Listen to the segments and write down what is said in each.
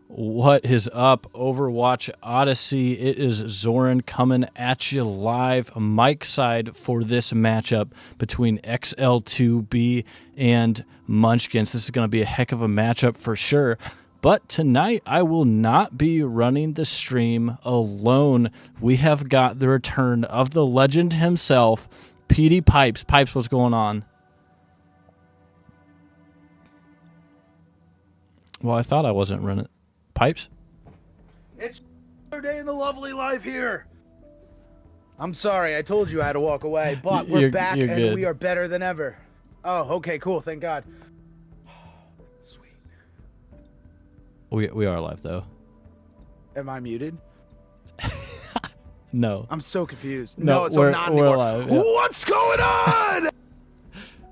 What is up, Overwatch Odyssey? It is Zoran coming at you live, mic side for this matchup between XL2 B and Munchkins. This is going to be a heck of a matchup for sure. But tonight, I will not be running the stream alone. We have got the return of the legend himself, PD Pipes. Pipes, what's going on? Well, I thought I wasn't running. Pipes? It's another day in the lovely life here. I'm sorry, I told you I had to walk away, but we're back and good. we are better than ever. Oh, okay, cool, thank God. Sweet. We are live, though. Am I muted? No. I'm so confused. No, so not anymore. We're live. Yeah. What's going on?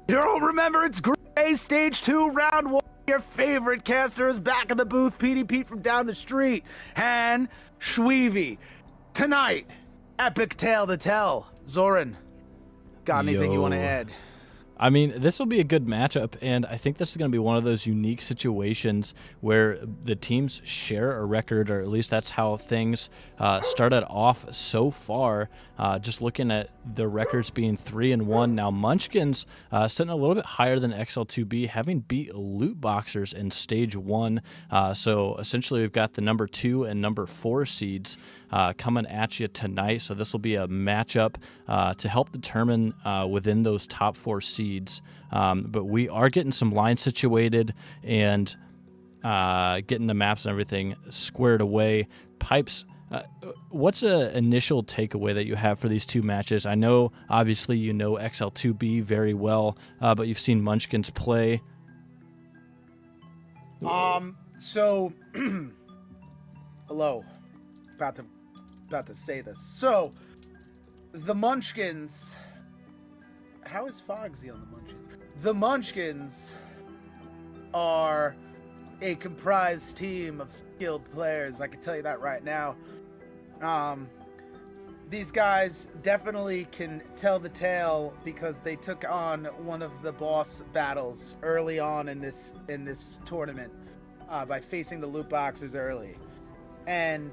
You don't remember it's Gray Stage 2, Round 1. Your favorite caster is back in the booth, PD Pete from down the street, Han Shweevy. Tonight, epic tale to tell. Zoran, got anything you want to add? I mean, this will be a good matchup, and I think this is going to be one of those unique situations where the teams share a record, or at least that's how things started off so far. Just looking at the records being 3-1. Now, Munchkins sitting a little bit higher than XL2B, having beat Loot Boxers in Stage 1. So essentially, we've got the number 2 and number 4 seeds coming at you tonight. So this will be a matchup to help determine within those top 4 seeds. But we are getting some lines situated and getting the maps and everything squared away. Pipes, what's an initial takeaway that you have for these two matches? I know, obviously, you know XL2B very well, but you've seen Munchkins play. So, hello. About to say this. So, the Munchkins. How is Fogsy on the Munchkins? The Munchkins are a comprised team of skilled players. I can tell you that right now. These guys definitely can tell the tale because they took on one of the boss battles early on in this tournament by facing the Loot Boxers early. And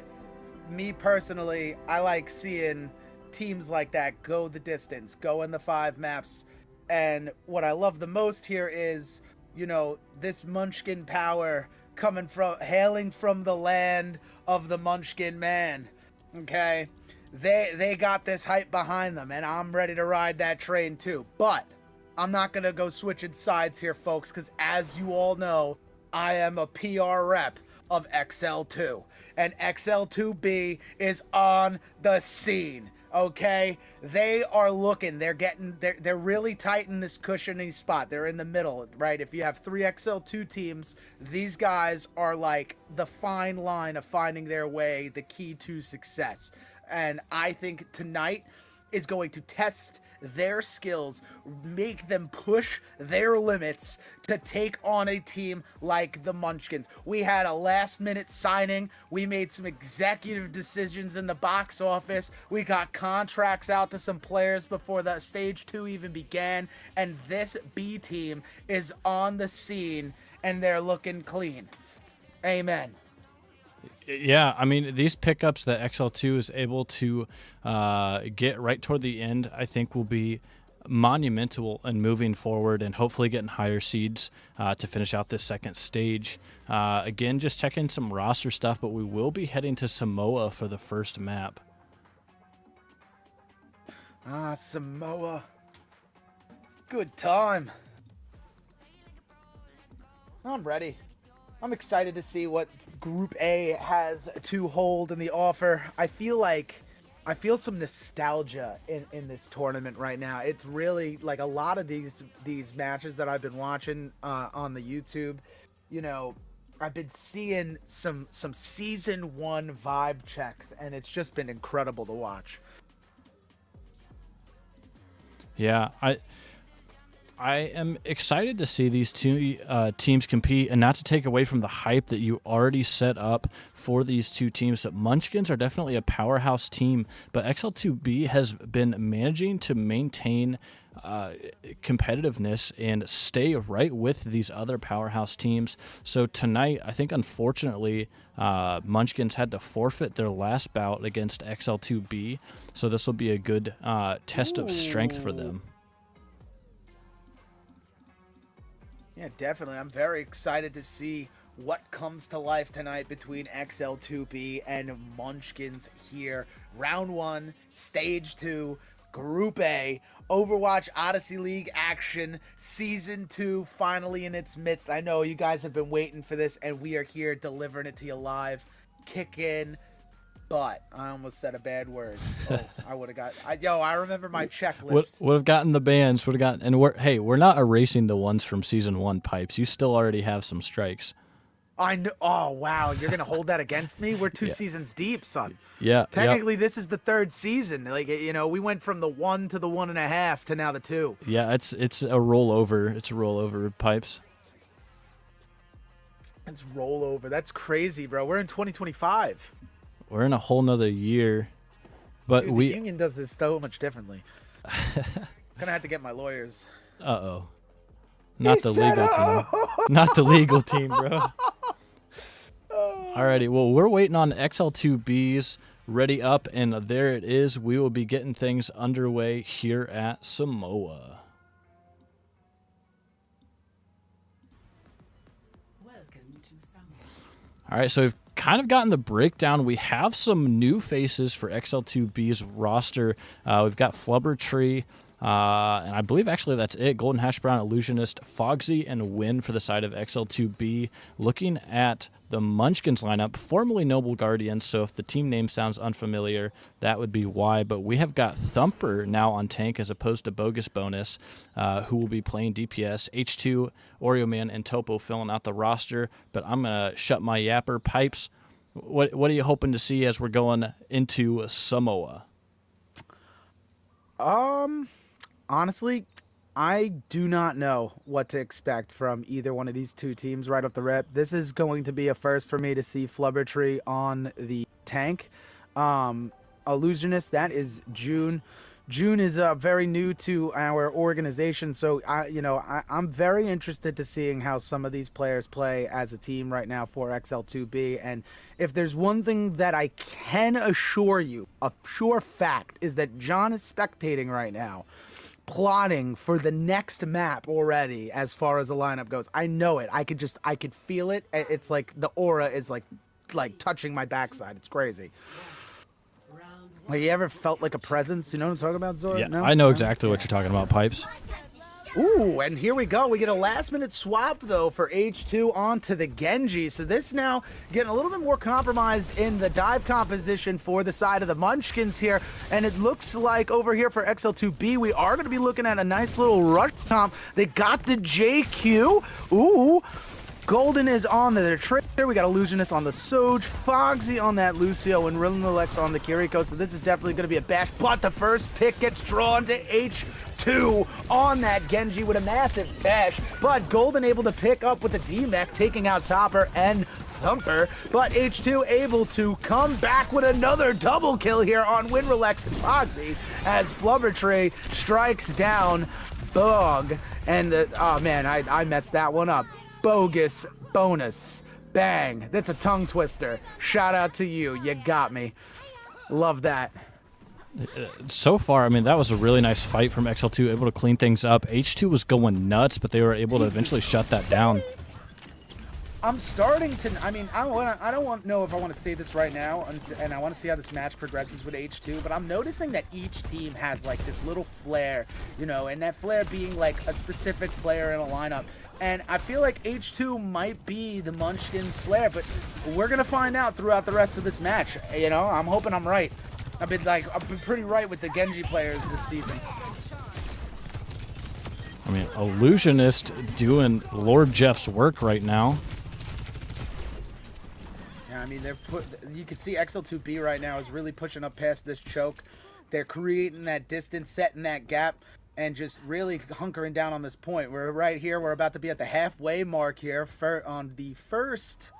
me personally, I like seeing teams like that go the distance, go in the 5 maps. And what I love the most here is, you know, this Munchkin power hailing from the land of the Munchkin man. Okay, they got this hype behind them, and I'm ready to ride that train too. But I'm not gonna go switching sides here, folks, because as you all know, I am a PR rep of XL2, and XL2B is on the scene. Okay, they are looking. They're really tight in this cushiony spot. They're in the middle, right? If you have 3 XL2 teams, these guys are like the fine line of finding their way, the key to success. And I think tonight is going to test their skills, make them push their limits to take on a team like the Munchkins. We had a last-minute signing. We made some executive decisions in the box office. We got contracts out to some players before the Stage 2 even began. And this B team is on the scene, and they're looking clean. Amen. Yeah, I mean, these pickups that XL2 is able to get right toward the end, I think will be monumental in moving forward and hopefully getting higher seeds to finish out this second stage. Again, just checking some roster stuff, but we will be heading to Samoa for the first map. Samoa. Good time. I'm ready. I'm excited to see what Group A has to hold in the offer. I feel some nostalgia in this tournament right now. It's really like a lot of these matches that I've been watching on the YouTube. You know, I've been seeing some season 1 vibe checks, and it's just been incredible to watch. Yeah, I am excited to see these two teams compete, and not to take away from the hype that you already set up for these two teams. Munchkins are definitely a powerhouse team, but XL2B has been managing to maintain competitiveness and stay right with these other powerhouse teams. So tonight, I think unfortunately, Munchkins had to forfeit their last bout against XL2B, so this will be a good test of strength for them. Yeah, definitely. I'm very excited to see what comes to life tonight between XL2B and Munchkins here. Round 1, Stage 2, Group A, Overwatch Odyssey League action, Season 2 finally in its midst. I know you guys have been waiting for this, and we are here delivering it to you live. Kick in. But I almost said a bad word. Oh, I would have got. I remember my checklist. Would have gotten the bans. Would have gotten. And we're not erasing the ones from Season 1, Pipes. You still already have some strikes. I know. Oh wow, you're gonna hold that against me? We're 2 seasons deep, son. Yeah. Technically, this is the 3rd season. Like, you know, we went from the 1 to the 1.5 to now the 2. Yeah, it's a rollover. It's a rollover, Pipes. It's rollover. That's crazy, bro. We're in 2025. We're in a whole nother year, but Dude, the union does this so much differently. Gonna have to get my lawyers. Uh-oh. Not the legal team. Not the legal team, bro. Alrighty, well, we're waiting on XL2B's ready up, and there it is. We will be getting things underway here at Samoa. Welcome to Samoa. All right, so we've kind of gotten the breakdown. We have some new faces for XL2B's roster. We've got Flubbertree, and I believe actually that's it. Golden Hash Brown, Illusionist, Fogsy, and Win for the side of XL2B. Looking at the Munchkins lineup, formerly Noble Guardians, so if the team name sounds unfamiliar, that would be why. But we have got Thumper now on tank as opposed to Bogus Bonus, who will be playing DPS. H2, Oreo Man, and Topo filling out the roster. But I'm going to shut my yapper. Pipes, what are you hoping to see as we're going into Samoa? Honestly, I do not know what to expect from either one of these two teams right off the rip. This is going to be a first for me to see Flubbertree on the tank. Illusionist, that is June. June is very new to our organization, so I'm very interested to seeing how some of these players play as a team right now for XL2B. And if there's one thing that I can assure you, a sure fact, is that John is spectating right now, plotting for the next map already as far as the lineup goes. I know it. I could feel it. It's like the aura is like touching my backside. It's crazy. Like, you ever felt like a presence? You know what I'm talking about, Zora? Yeah, no? I know exactly what you're talking about, Pipes. Ooh, and here we go. We get a last-minute swap, though, for H2 onto the Genji. So this now getting a little bit more compromised in the dive composition for the side of the Munchkins here. And it looks like over here for XL2B, we are going to be looking at a nice little rush comp. They got the JQ. Ooh. Golden is on the Traitor. We got Illusionist on the Soj, Fogsy on that Lucio, and Rillenlex on the Kiriko. So this is definitely going to be a bash. But the first pick gets drawn to H2 on that Genji with a massive bash. But Golden able to pick up with the D-Mech, taking out Topper and Thumper. But H2 able to come back with another double kill here on Winrelex and Fogsy as Flubbertree strikes down Bog. And oh man, I messed that one up. Bogus Bonus. Bang. That's a tongue twister. Shout out to you. You got me. Love that. So far, I mean, that was a really nice fight from XL2, able to clean things up. H2 was going nuts, but they were able to eventually shut that down. I'm starting to, I mean, I don't know if I want to say this right now, and I want to see how this match progresses with H2, but I'm noticing that each team has like this little flair, you know, and that flair being like a specific player in a lineup. And I feel like H2 might be the Munchkins' flair, but we're going to find out throughout the rest of this match. You know, I'm hoping I'm right. I've been pretty right with the Genji players this season. I mean, Illusionist doing Lord Jeff's work right now. Yeah, I mean, you can see XL2B right now is really pushing up past this choke. They're creating that distance, setting that gap. and just really hunkering down on this point. We're right here. We're about to be at the halfway mark here on the first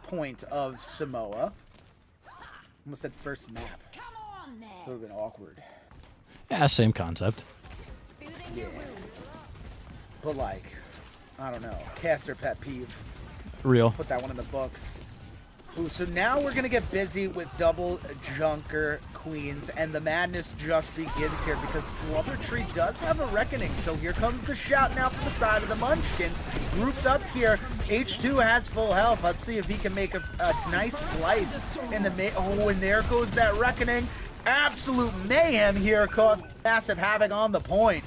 point of Samoa. Almost said first map. It would have been awkward. Yeah, same concept. Yeah. But like, I don't know. Caster pet peeve. Real. Put that one in the books. Ooh, so now we're going to get busy with double Junker Queens, and the madness just begins here because Flubbertree does have a reckoning. So here comes the shout now from the side of the Munchkins. Grouped up here, H2 has full health. Let's see if he can make a nice slice in the oh, and there goes that reckoning. Absolute mayhem here, caused massive havoc on the point.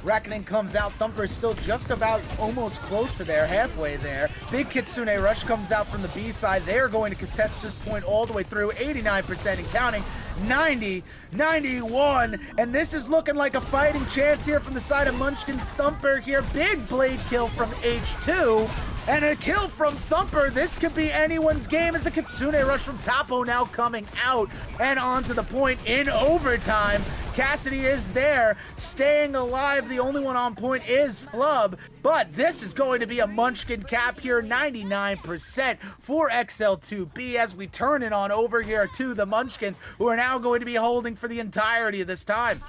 Reckoning comes out. Thumper is still just about almost close to there, halfway there. Big Kitsune Rush comes out from the B side. They are going to contest this point all the way through. 89% and counting. 90, 91, and this is looking like a fighting chance here from the side of Munchkins. Thumper here. Big blade kill from H2. And a kill from Thumper. This could be anyone's game as the Kitsune Rush from Tapo now coming out and onto the point in overtime. Cassidy is there, staying alive. The only one on point is Flub, but this is going to be a Munchkin cap here, 99% for XL2 B as we turn it on over here to the Munchkins, who are now going to be holding for the entirety of this time.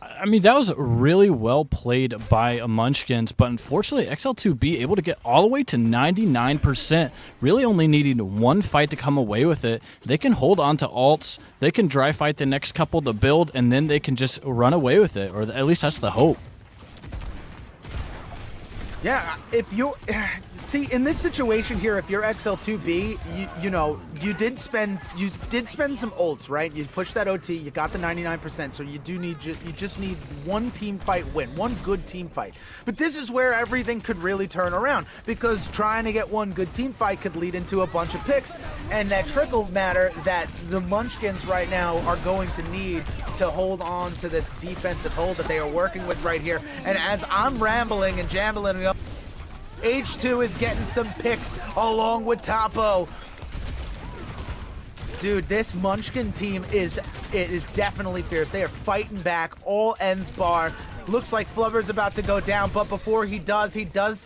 I mean, that was really well played by Munchkins, but unfortunately, XL2B able to get all the way to 99%, really only needing one fight to come away with it. They can hold on to alts, they can dry fight the next couple to build, and then they can just run away with it, or at least that's the hope. Yeah, if you see in this situation here, if you're XL2B, you did spend some ults, right? You pushed that OT, you got the 99%, so you just need one team fight win, one good team fight. But this is where everything could really turn around, because trying to get one good team fight could lead into a bunch of picks, and that trickle matter that the Munchkins right now are going to need to hold on to this defensive hold that they are working with right here. And as I'm rambling and jambling up, H2 is getting some picks along with Tapo. Dude, this Munchkin team is definitely fierce. They are fighting back all ends bar. Looks like Flubber's about to go down, but before he does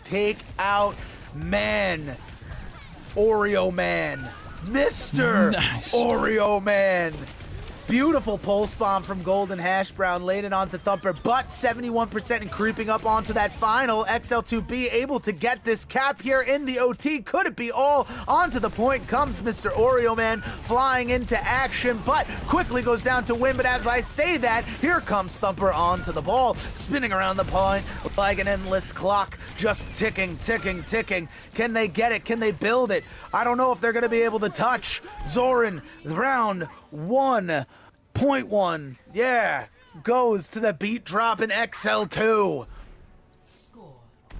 take out Oreo Man. Mr. Nice. Oreo Man. Beautiful pulse bomb from Golden Hash Brown, laying it onto Thumper, but 71% and creeping up onto that final. XL2B able to get this cap here in the OT. Could it be all? Onto the point comes Mr. Oreo Man, flying into action, but quickly goes down to win. But as I say that, here comes Thumper onto the ball, spinning around the point like an endless clock, just ticking, ticking, ticking. Can they get it? Can they build it? I don't know if they're going to be able to touch. Zoran, round 1.1. Yeah, goes to the beat drop in XL2.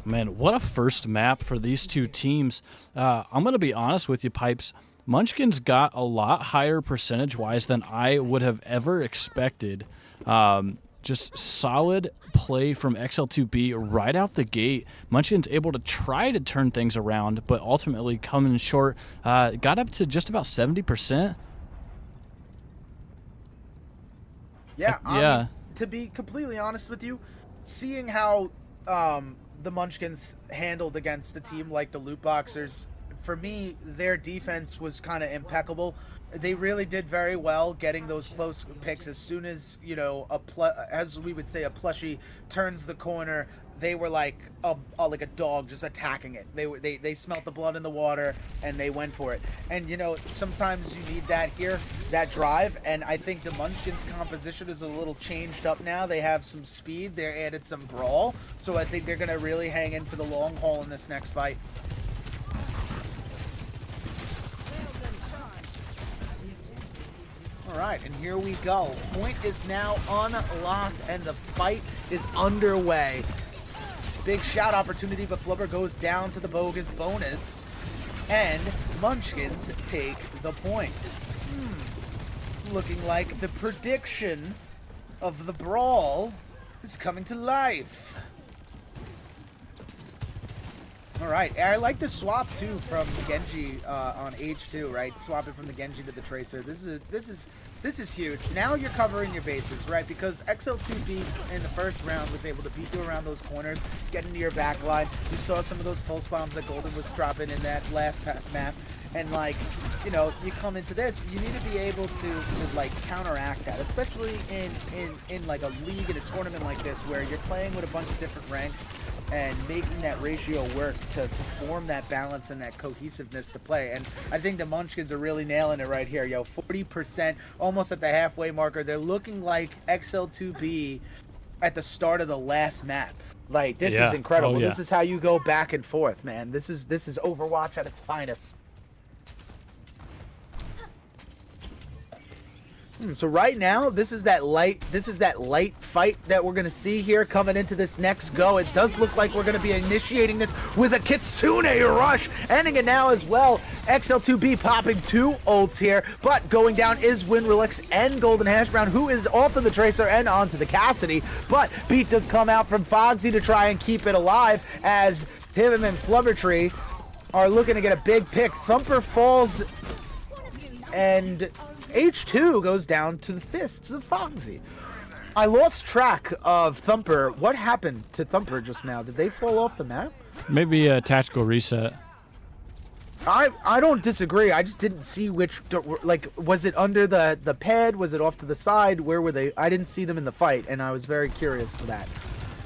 Man, what a first map for these two teams. I'm going to be honest with you, Pipes. Munchkins got a lot higher percentage-wise than I would have ever expected. Just solid play from XL2B right out the gate. Munchkins able to try to turn things around, but ultimately coming short. Got up to just about 70%. Yeah, yeah. mean, to be completely honest with you, seeing how the Munchkins handled against a team like the Loot Boxers, for me, their defense was kind of impeccable. They really did very well getting those close picks. As soon as, as we would say, a plushie turns the corner, they were like a dog just attacking it. They smelt the blood in the water and they went for it. And sometimes you need that here, that drive. And I think the Munchkins composition is a little changed up now. They have some speed. They added some brawl. So I think they're gonna really hang in for the long haul in this next fight. All right, and here we go. Point is now unlocked and the fight is underway. Big shout opportunity, but Flubber goes down to the bogus bonus. And Munchkins take the point. It's looking like the prediction of the brawl is coming to life. All right, I like the swap too from Genji on H2, right? Swapping from the Genji to the Tracer. This is huge. Now you're covering your bases, right? Because XL2 B in the first round was able to beat you around those corners, get into your back line. You saw some of those pulse bombs that Golden was dropping in that last map. And like, you know, you come into this, you need to be able to like counteract that, especially in like a league and a tournament like this where you're playing with a bunch of different ranks and making that ratio work to form that balance and that cohesiveness to play. And I think the Munchkins are really nailing it right here, yo. 40%, almost at the halfway marker. They're looking like XL2B at the start of the last map. Like, this is incredible. This is how you go back and forth, man. This is Overwatch at its finest. So right now, this is that light fight that we're gonna see here coming into this next go. It does look like we're gonna be initiating this with a Kitsune rush, ending it now as well. XL2B popping 2 ults here, but going down is Winrelix and Golden Hash Brown, who is off of the Tracer and onto the Cassidy. But beat does come out from Fogsy to try and keep it alive as him and Flubbertree are looking to get a big pick. Thumper falls and H2 goes down to the fists of Fogsy. I lost track of Thumper. What happened to Thumper just now? Did they fall off the map? Maybe a tactical reset. I don't disagree. I just didn't see which, like, was it under the pad? Was it off to the side? Where were they? I didn't see them in the fight, and I was very curious for that.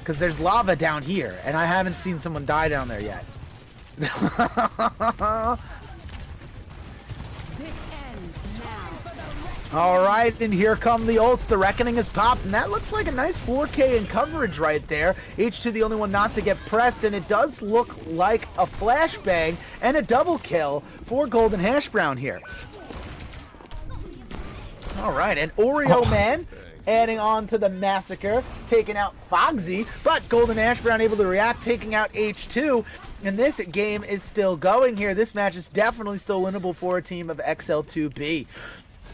Because there's lava down here, and I haven't seen someone die down there yet. All right, and here come the ults. The Reckoning is popped, and that looks like a nice 4K in coverage right there. H2 the only one not to get pressed, and it does look like a flashbang and a double kill for Golden Hash Brown here. All right, and Oreo Man adding on to the massacre, taking out Fogsy, but Golden Hash Brown able to react, taking out H2, and this game is still going here. This match is definitely still winnable for a team of XL2B.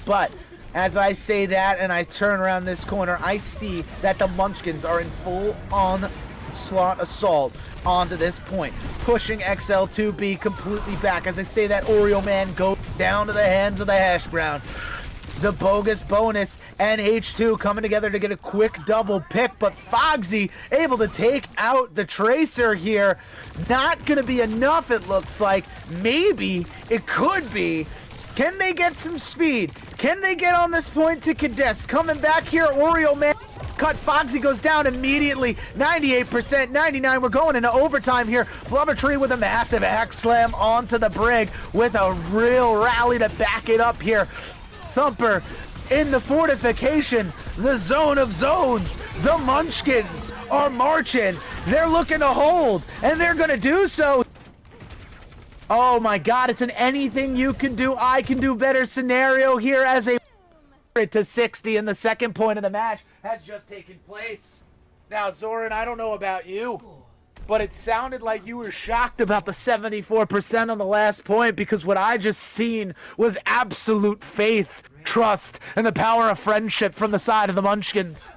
But as I say that and I turn around this corner, I see that the Munchkins are in full-on slot assault onto this point, pushing XL2B completely back. As I say that, Oreo Man goes down to the hands of the Hash Brown. The bogus bonus and H2 coming together to get a quick double pick, but Fogsy able to take out the Tracer here. Not going to be enough, it looks like. Maybe it could be. Can they get some speed? Can they get on this point to Cadess? Coming back here, Oreo Man cut. Fogsy goes down immediately. 98%, 99. We're going into overtime here. Flubbertree with a massive axe slam onto the Brig with a real rally to back it up here. Thumper in the fortification, the zone of zones. The Munchkins are marching. They're looking to hold, and they're going to do so. Oh my god, it's an anything you can do, I can do better scenario here as a to 60, and the second point of the match has just taken place. Now, Zoran, I don't know about you, but it sounded like you were shocked about the 74% on the last point, because what I just seen was absolute faith, trust, and the power of friendship from the side of the Munchkins.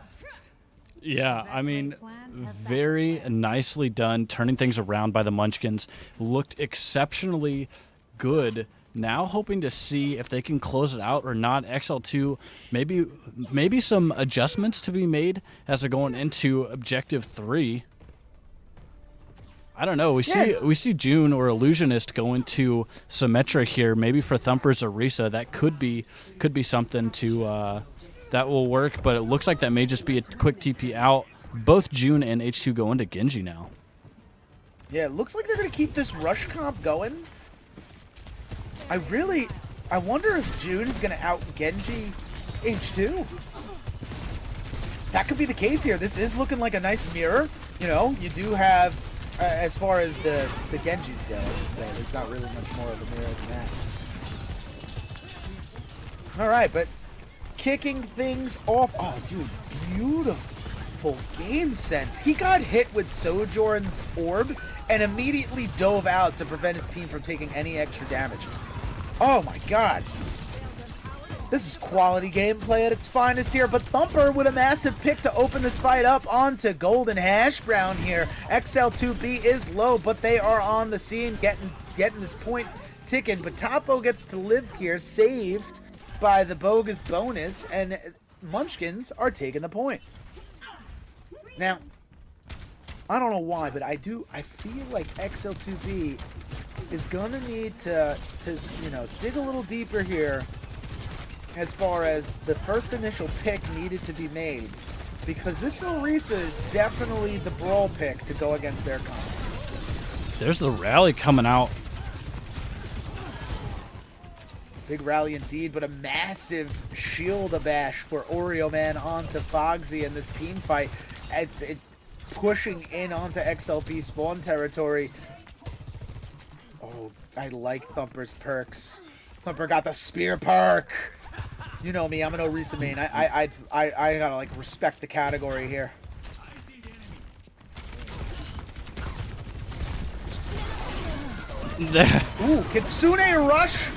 Yeah, I mean, very nicely done, turning things around by the Munchkins. Looked exceptionally good. Now hoping to see if they can close it out or not. XL2, maybe some adjustments to be made as they're going into Objective 3. I don't know. We see June or Illusionist go into Symmetra here. Maybe for Thumper's Orisa, that could be something to that will work. But it looks like that may just be a quick TP out. Both June and H2 go into Genji now. Yeah, it looks like they're gonna keep this rush comp going. I wonder if June is gonna out Genji H2. That could be the case here. This is looking like a nice mirror. You know, you do have, as far as the Genjis go, I should say, there's not really much more of a mirror than that. All right, but kicking things off. Oh, dude, beautiful game sense. He got hit with Sojourn's orb and immediately dove out to prevent his team from taking any extra damage. Oh my god. This is quality gameplay at its finest here, but Thumper with a massive pick to open this fight up onto Golden Hash Brown here. XL2 B is low, but they are on the scene getting this point ticking, but Topo gets to live here, saved by the bogus bonus, and Munchkins are taking the point. Now, I don't know why, but I feel like XL2B is gonna need to dig a little deeper here as far as the first initial pick needed to be made, because this Orisa is definitely the brawl pick to go against their comp. There's the rally coming out. Big rally indeed, but a massive shield abash for Oreo Man onto Fogsy in this team fight. It pushing in onto XLP spawn territory. Oh, I like Thumper's perks. Thumper got the spear perk. You know me, I'm an Orisa main. I gotta like respect the category here. Ooh, Kitsune Rush.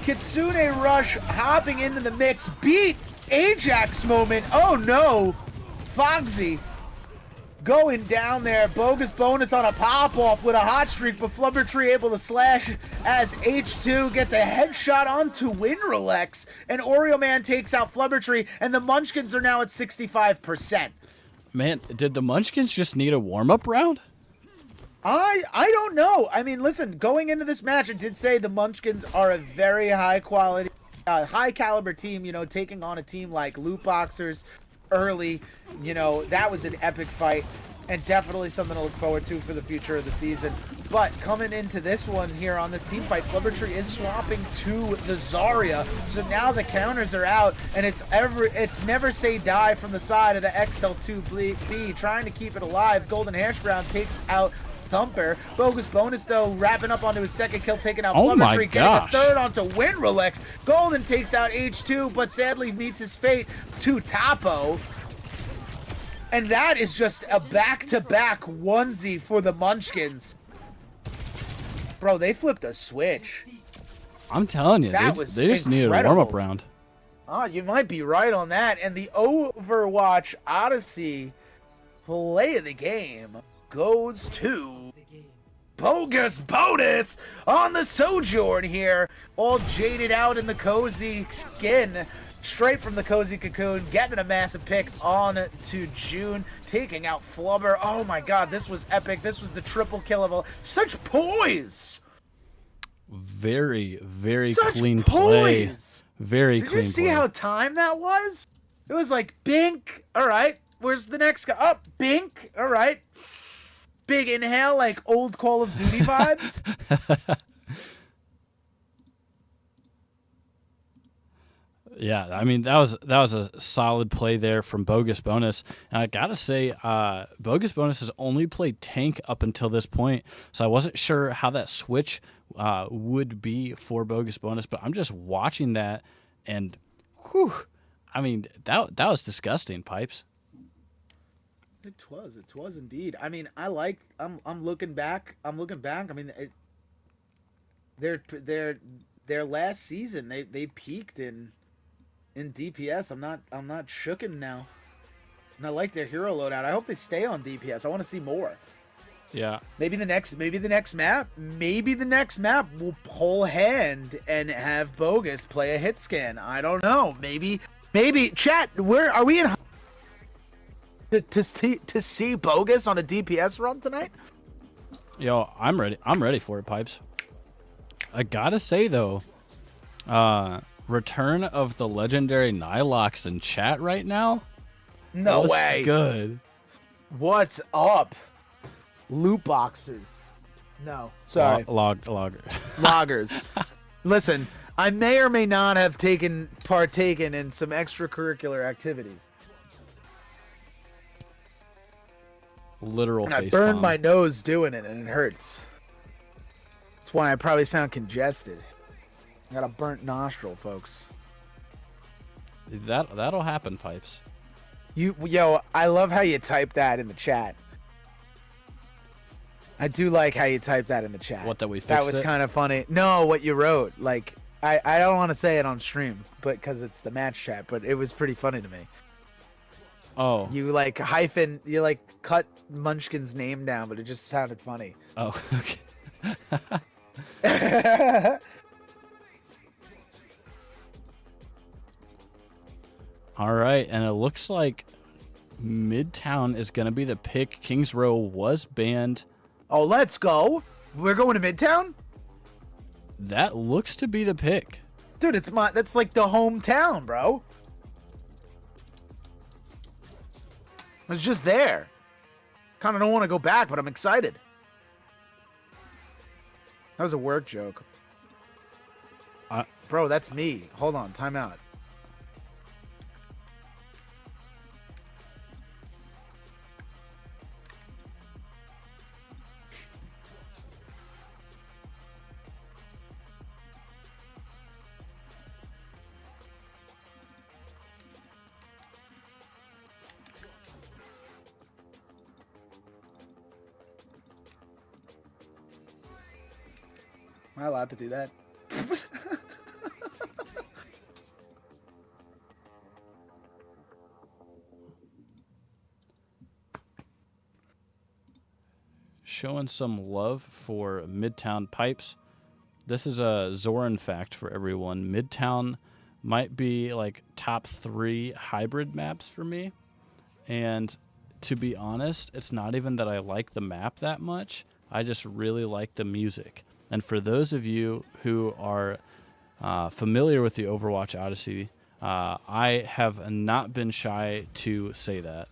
Kitsune Rush hopping into the mix. Beat Ajax moment. Oh no. Fogsy going down there. Bogus bonus on a pop-off with a hot streak, but Flubbertree able to slash as H2 gets a headshot onto Winrelex, and Oreo Man takes out Flubbertree, and the Munchkins are now at 65%. Man, did the Munchkins just need a warm-up round? I don't know. I mean, listen, going into this match, it did say the Munchkins are a very high-quality, high-caliber team, you know, taking on a team like Loot Boxers early. You know, that was an epic fight and definitely something to look forward to for the future of the season. But coming into this one here on this team fight, Flubbertree is swapping to the Zarya, so now the counters are out, and it's never say die from the side of the XL2 B, trying to keep it alive. Golden Hash Brown takes out Thumper. Bogus bonus though, wrapping up onto his second kill, taking out Flubbertree, getting a third onto Winrelex. Golden takes out H2, but sadly meets his fate to Topo. And that is just a back-to-back onesie for the Munchkins. Bro, they flipped a switch. I'm telling you, they just needed a warm-up round. Oh, you might be right on that. And the Overwatch Odyssey play of the game goes to Bogus Bonus on the Sojourn here. All jaded out in the cozy skin. Straight from the cozy cocoon, getting a massive pick on to June, taking out Flubber. Oh my god, this was epic. This was the triple kill of such poise. Very, very such clean poise. Play. Very Did clean you see play. how timed that was? It was like, bink. All right, where's the next guy? Up, bink. All right. Big inhale, like old Call of Duty vibes. Yeah, I mean that was a solid play there from Bogus Bonus, and I gotta say, Bogus Bonus has only played tank up until this point, so I wasn't sure how that switch would be for Bogus Bonus, but I'm just watching that, and whew, I mean that was disgusting, Pipes. It was indeed. I mean, I'm looking back. I mean, their last season they peaked in DPS. I'm not shooken now. And I like their hero loadout. I hope they stay on DPS. I want to see more. Yeah. Maybe the next map will pull hand and have Bogus play a hit scan. I don't know. Maybe chat, where are we in to see Bogus on a DPS run tonight? Yo, I'm ready for it, Pipes. I gotta say though, return of the legendary Nilox in chat right now. No way. Good. What's up, Loot Boxers? No, sorry. Loggers. Listen, I may or may not have partaken in some extracurricular activities. Literal and face I burned bomb. my nose doing it, and it hurts. That's why I probably sound congested. I got a burnt nostril, folks. That'll happen, Pipes. Yo, I love how you type that in the chat. I do like how you typed that in the chat. What, that we fixed That was it? kind of funny. No, what you wrote. Like, I don't want to say it on stream, but because it's the match chat, but it was pretty funny to me. Oh. You cut Munchkin's name down, but it just sounded funny. Oh, okay. All right, and it looks like Midtown is going to be the pick. Kings Row was banned. Oh, let's go. We're going to Midtown? That looks to be the pick. Dude, that's like the hometown, bro. I was just there. Kind of don't want to go back, but I'm excited. That was a work joke. Bro, that's me. Hold on, time out. Am I allowed to do that? Showing some love for Midtown Pipes. This is a Zoran fact for everyone. Midtown might be like top 3 hybrid maps for me. And to be honest, it's not even that I like the map that much. I just really like the music. And for those of you who are familiar with the Overwatch Odyssey, I have not been shy to say that.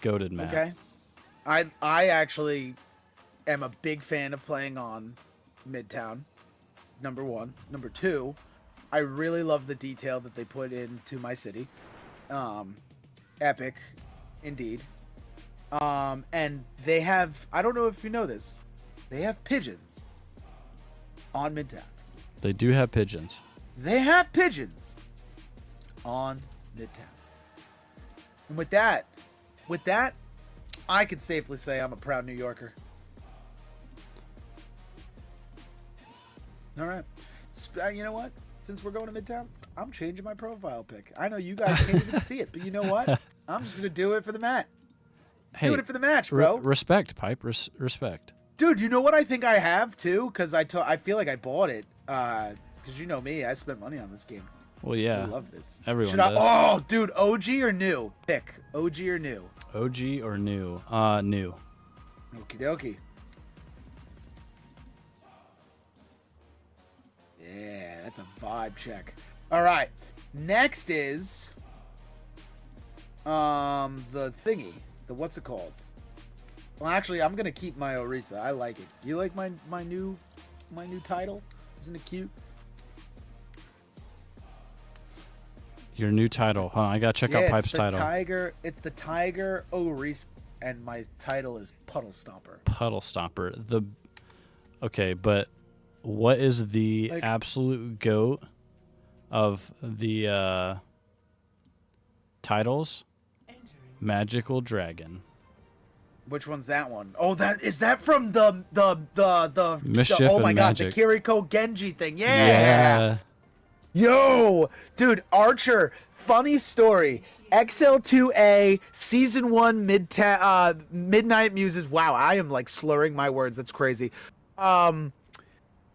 Goated map. Okay. I actually am a big fan of playing on Midtown. Number 1. Number 2, I really love the detail that they put into my city. Epic, indeed. And they have, I don't know if you know this, they have pigeons on Midtown. They do have pigeons. They have pigeons on Midtown. And with that, I can safely say I'm a proud New Yorker. All right. You know what? Since we're going to Midtown, I'm changing my profile pic. I know you guys can't even see it, but you know what? I'm just going to do it for the match. Hey, Doing it for the match, bro. Respect, Pipe. Respect. Dude, you know what I think I have, too? Because I feel like I bought it. Because you know me, I spent money on this game. Well, yeah. I love this. Everyone does. Oh, dude, OG or new? Pick. OG or new? OG or new? New. Okie dokie. Yeah, that's a vibe check. All right. Next is the thingy. The what's it called? Well, actually, I'm gonna keep my Orisa. I like it. Do you like my new title? Isn't it cute? Your new title. Huh? I gotta check out Pipe's title. It's the Tiger Orisa, and my title is Puddle Stomper. Puddle Stomper. Okay, but what is the absolute goat of the titles? Magical Dragon. Which one's that one? Oh, is that from the Mischief oh my and god, Magic. the Kiriko Genji thing. Yeah. Yo, dude, Archer. Funny story. XL2 A Season 1 Midnight Muses. Wow, I am like slurring my words. That's crazy.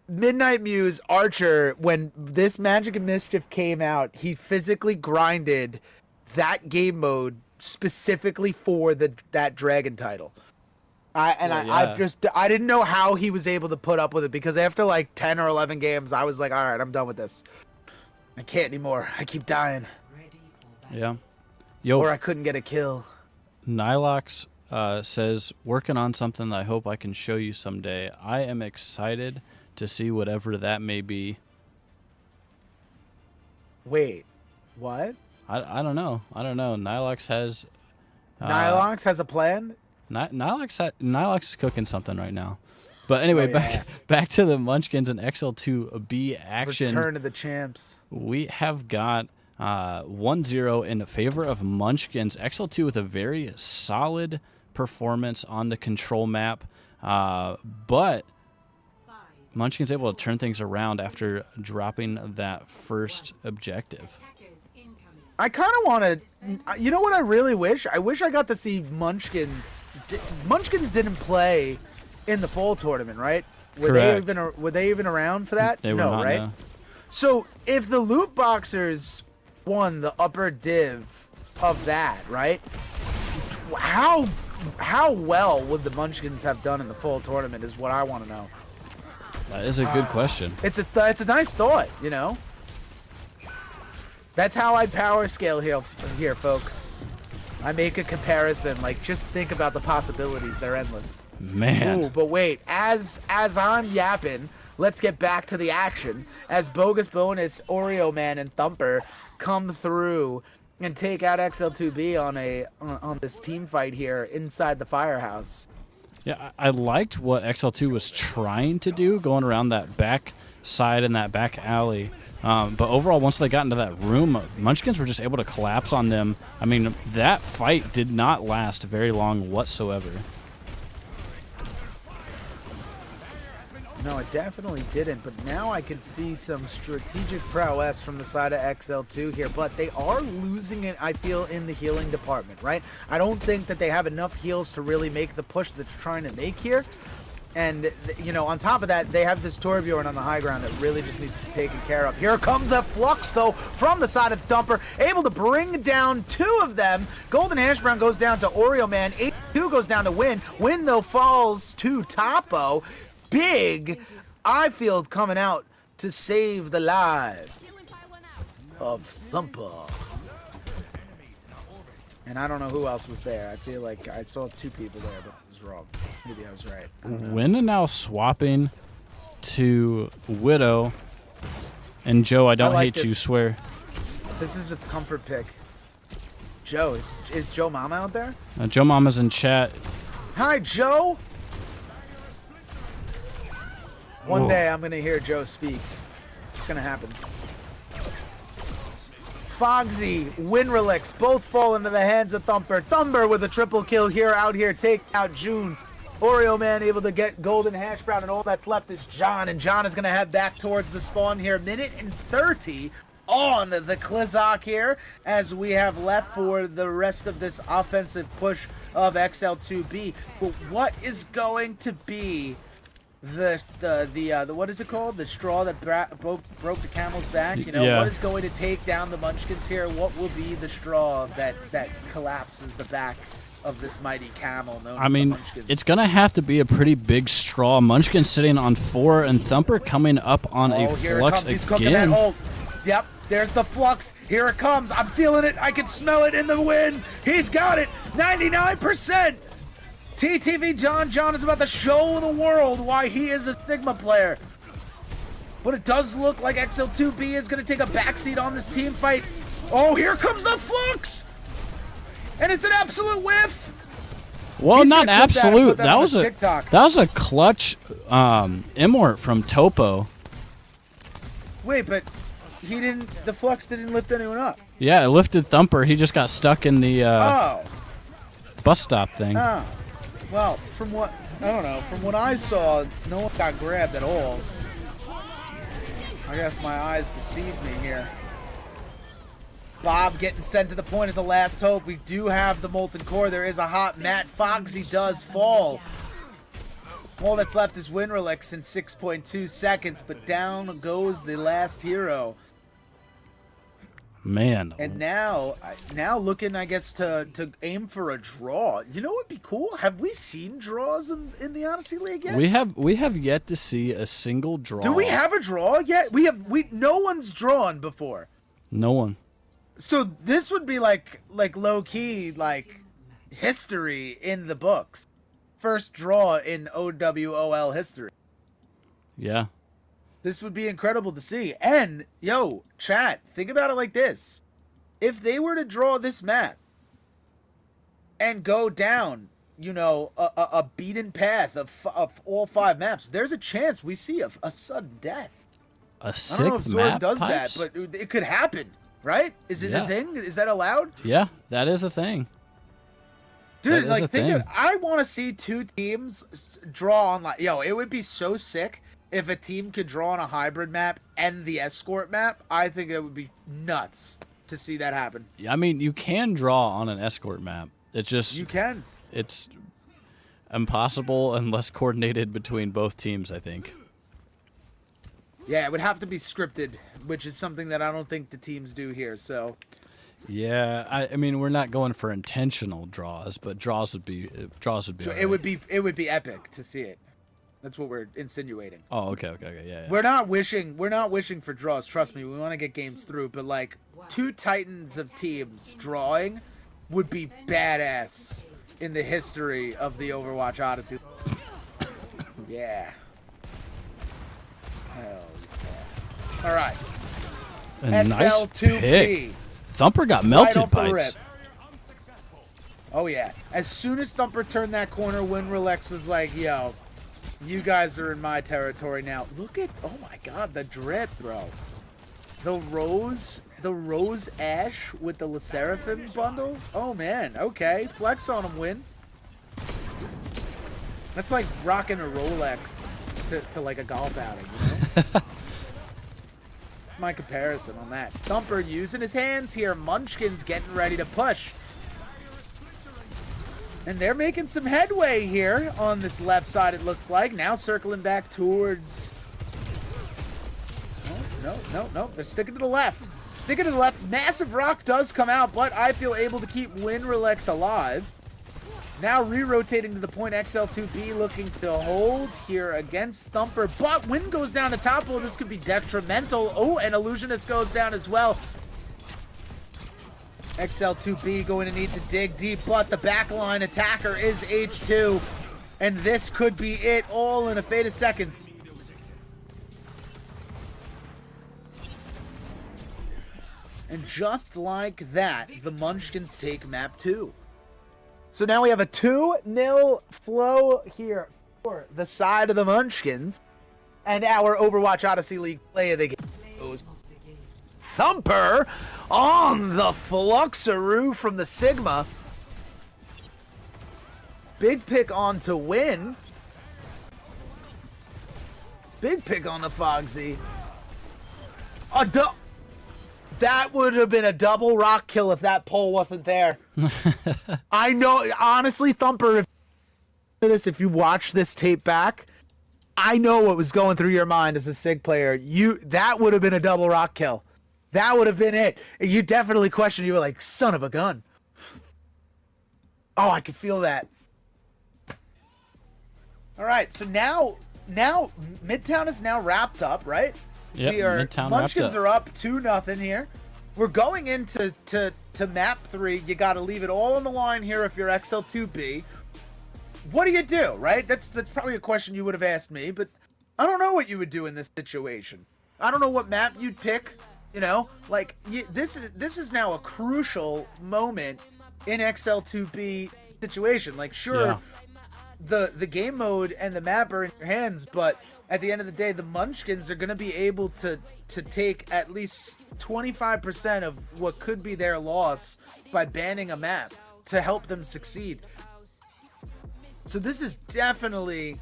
Midnight Muse Archer, when this Magic and Mischief came out, he physically grinded that game mode specifically for that dragon title. I didn't know how he was able to put up with it, because after like 10 or 11 games, I was like, all right, I'm done with this. I can't anymore. I keep dying. Yeah. Yo, or I couldn't get a kill. Nylox says, working on something that I hope I can show you someday. I am excited to see whatever that may be. Wait, what? I don't know. Nylox has... Nylox has a plan? Nylox is cooking something right now. But anyway, back to the Munchkins and XL2 B action. Return of the champs. We have got 1-0 in favor of Munchkins. XL2 with a very solid performance on the control map. But Munchkins able to turn things around after dropping that first objective. I kind of want to, you know what I really wish? I wish I got to see Munchkins. Munchkins didn't play in the fall tournament, right? Were they even around for that? They were no, not, right? no. So if the loot boxers won the upper div of that, right? How well would the Munchkins have done in the fall tournament is what I want to know. That is a good question. It's a nice thought, you know. That's how I power scale here, folks. I make a comparison. Like, just think about the possibilities. They're endless. Man. Ooh, but wait. As I'm yapping, let's get back to the action. As Bogus Bonus, Oreo Man, and Thumper come through and take out XL2 B on this team fight here inside the firehouse. Yeah, I liked what XL2 was trying to do, going around that back side and that back alley. But overall, once they got into that room, Munchkins were just able to collapse on them. I mean, that fight did not last very long whatsoever. No, it definitely didn't, but now I can see some strategic prowess from the side of XL2 here, but they are losing it, I feel, in the healing department, right? I don't think that they have enough heals to really make the push that they're trying to make here. And, you know, on top of that, they have this Torbjorn on the high ground that really just needs to be taken care of. Here comes a Flux, though, from the side of Thumper, able to bring down two of them. Golden Hash Brown goes down to Oreo Man. 8-2 goes down to Win. Win, though, falls to Topo. Big I-Field coming out to save the life of Thumper. And I don't know who else was there. I feel like I saw two people there, but I was wrong. Maybe I was right. Win now swapping to Widow. And Joe, I don't hate you, swear. This is a comfort pick. Joe, is Joe Mama out there? Joe Mama's in chat. Hi, Joe. One day I'm going to hear Joe speak. It's going to happen. Fogsy, Winrelix, both fall into the hands of Thumper. Thumper with a triple kill here, out here, takes out June. Oreo Man able to get Golden Hash Brown, and all that's left is John. And John is going to head back towards the spawn here. Minute and 30 on the Klizak here, as we have left for the rest of this offensive push of XL2B. But what is going to be the what is it called? The straw that broke the camel's back. You know, what is going to take down the Munchkins here? What will be the straw that collapses the back of this mighty camel known as the Munchkins? It's gonna have to be a pretty big straw. Munchkins sitting on 4 and Thumper coming up on a Flux He's cooking that ult. Yep, there's the Flux. Here it comes. I'm feeling it. I can smell it in the wind. He's got it. 99%. TTV John is about to show the world why he is a Sigma player. But it does look like XL2B is going to take a backseat on this team fight. Oh, here comes the Flux! And it's an absolute whiff! Well, not absolute. That was a clutch immort from Topo. Wait, but the Flux didn't lift anyone up. Yeah, it lifted Thumper. He just got stuck in the bus stop thing. Oh. Well, from what I saw, no one got grabbed at all. I guess my eyes deceived me here. Bob getting sent to the point as a last hope. We do have the Molten Core. There is a hot mat. Fogsy does fall. All that's left is Winrelix in 6.2 seconds, but down goes the last hero. Man. And now looking, I guess, to aim for a draw. You know what would be cool? Have we seen draws in the Odyssey League yet? We have yet to see a single draw. Do we have a draw yet? No one's drawn before. No one. So this would be like low key, like history in the books. First draw in OWOL history. Yeah. This would be incredible to see. And, yo, chat, think about it like this. If they were to draw this map and go down, you know, a beaten path of all 5 maps, there's a chance we see a sudden death. A 6th map? I don't know if Zord does that, but it could happen, right? Is it a thing? Is that allowed? Yeah, that is a thing. Dude, like, I want to see 2 teams draw on, like, yo, it would be so sick if a team could draw on a hybrid map and the escort map, I think it would be nuts to see that happen. I mean, you can draw on an escort map. It's just You can. it's impossible unless coordinated between both teams, I think. Yeah, it would have to be scripted, which is something that I don't think the teams do here. So, Yeah, I mean, we're not going for intentional draws, but draws would be it alright. would be epic to see it. That's what we're insinuating. Oh, okay, yeah. We're not wishing for draws. Trust me, we want to get games through. But like 2 titans of teams drawing would be badass in the history of the Overwatch Odyssey. Yeah. Hell yeah. All right. A nice XL2 pick. B. Thumper got Right melted, off the Pipes. rip. Oh yeah. As soon as Thumper turned that corner, WinRelax was like, "Yo, you guys are in my territory now." Look at, oh my god, the drip, bro. The rose ash with the LeSeraphim bundle. Oh man, okay, flex on him, Win. That's like rocking a Rolex to like a golf outing, you know? My comparison on that. Thumper using his hands here. Munchkins getting ready to push. And they're making some headway here on this left side, it looked like. Now circling back towards... No. They're sticking to the left. Sticking to the left. Massive rock does come out, but I feel able to keep WinRelax alive. Now re-rotating to the point. XL2 B looking to hold here against Thumper. But Win goes down to top. Oh, this could be detrimental. Oh, and Illusionist goes down as well. XL2 B going to need to dig deep, but the backline attacker is H2. And this could be it all in a fate of seconds. And just like that, the Munchkins take map 2. So now we have a 2-0 flow here for the side of the Munchkins. And our Overwatch Odyssey League play of the game goes Thumper on the Fluxaroo from the Sigma. Big pick on to Win. Big pick on the Fogsy. That would have been a double rock kill if that pole wasn't there. I know, honestly, Thumper, if you watch this tape back, I know what was going through your mind as a SIG player. That would have been a double rock kill. That would have been it. You definitely questioned. You were like, son of a gun. Oh, I could feel that. All right, so now Midtown is now wrapped up, right? Yep, Midtown Munchkins wrapped up. are up 2-0 here. We're going into to map 3. You got to leave it all on the line here if you're XL2 B. What do you do, right? That's probably a question you would have asked me, but I don't know what you would do in this situation. I don't know what map you'd pick. You know, like this is now a crucial moment in XL2B situation. Like, sure, Yeah. the game mode and the map are in your hands, but at the end of the day, the Munchkins are going to be able to take at least 25% of what could be their loss by banning a map to help them succeed. So this is definitely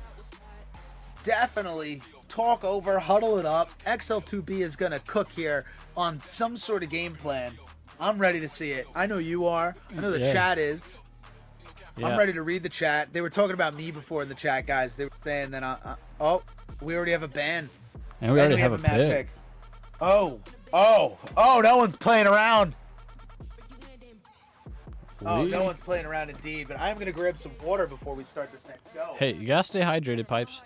talk over, huddle it up. XL2B is going to cook here on some sort of game plan. I'm ready to see it. I know you are. I know the chat is. Yeah. I'm ready to read the chat. They were talking about me before in the chat, guys. They were saying that, oh, we already have a ban. And we already have a map pick. Oh, no one's playing around. Oh, no one's playing around indeed, but I'm going to grab some water before we start this next go. Hey, you gotta stay hydrated, Pipes.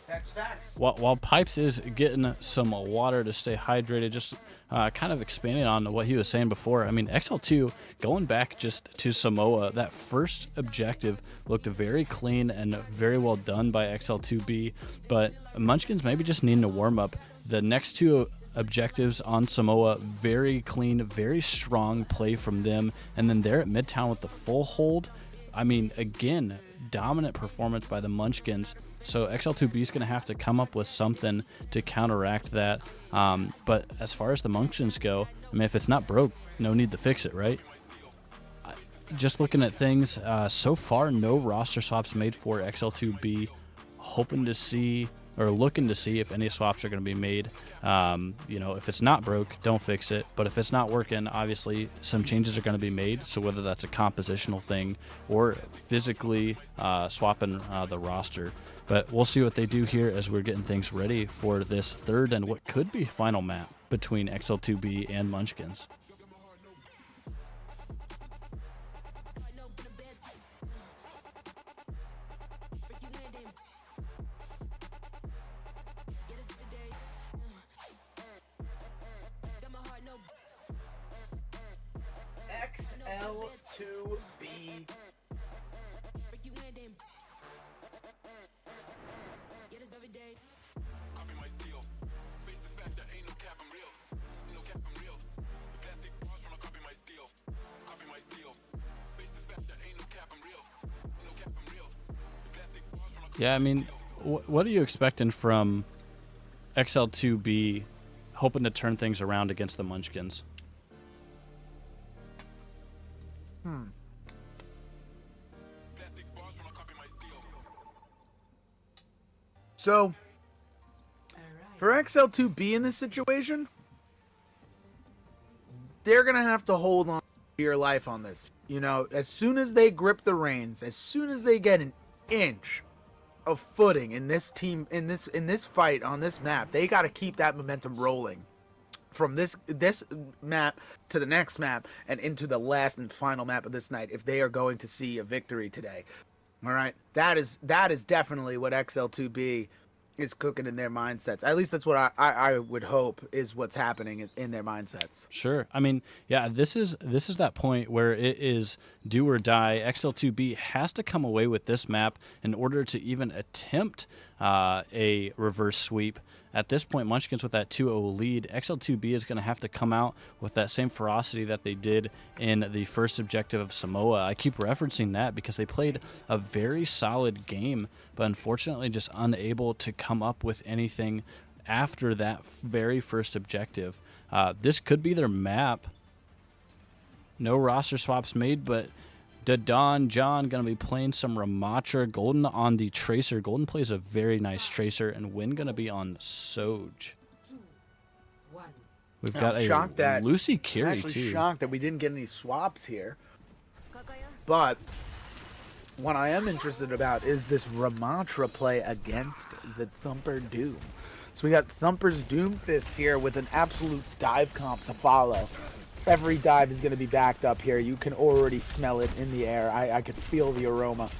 That's facts. While Pipes is getting some water to stay hydrated, just kind of expanding on what he was saying before. I mean, XL2, going back just to Samoa, that first objective looked very clean and very well done by XL2B, but Munchkins maybe just needing to warm up. The next 2 objectives on Samoa, very clean, very strong play from them, and then they're at Midtown with the full hold. I mean, again, dominant performance by the Munchkins. So XL2B is going to have to come up with something to counteract that. But as far as the Munchkins go, I mean, if it's not broke, no need to fix it, right? Just looking at things, so far, no roster swaps made for XL2B. Hoping to see or looking to see if any swaps are going to be made. You know, if it's not broke, don't fix it. But if it's not working, obviously some changes are going to be made. So whether that's a compositional thing or physically swapping the roster. But we'll see what they do here as we're getting things ready for this third and what could be final map between XL2 B and Munchkins. XL2 B. Yeah, I mean, what are you expecting from XL2B hoping to turn things around against the Munchkins? So, for XL2B in this situation, they're going to have to hold on to your life on this. You know, as soon as they grip the reins, as soon as they get an inch of footing in this team, in this fight on this map, they got to keep that momentum rolling from this map to the next map and into the last and final map of this night if they are going to see a victory today. All right, that is definitely what XL2B is cooking in their mindsets. At least that's what I would hope is what's happening in their mindsets. Sure. I mean, yeah, this is that point where it is do or die. XL2B has to come away with this map in order to even attempt a reverse sweep. At this point, Munchkins with that 2-0 lead, XL2B is going to have to come out with that same ferocity that they did in the first objective of Samoa. I keep referencing that because they played a very solid game, but unfortunately just unable to come up with anything after that very first objective. This could be their map. No roster swaps made, but Don John going to be playing some Ramatra. Golden on the Tracer. Golden plays a very nice Tracer, and Win going to be on Soj. We've got a Lucy carry, I'm actually too. shocked that we didn't get any swaps here. But what I am interested about is this Ramatra play against the Thumper Doom. So we got Thumper's Doom Fist here with an absolute dive comp to follow. Every dive is going to be backed up here. You can already smell it in the air. I could feel the aroma.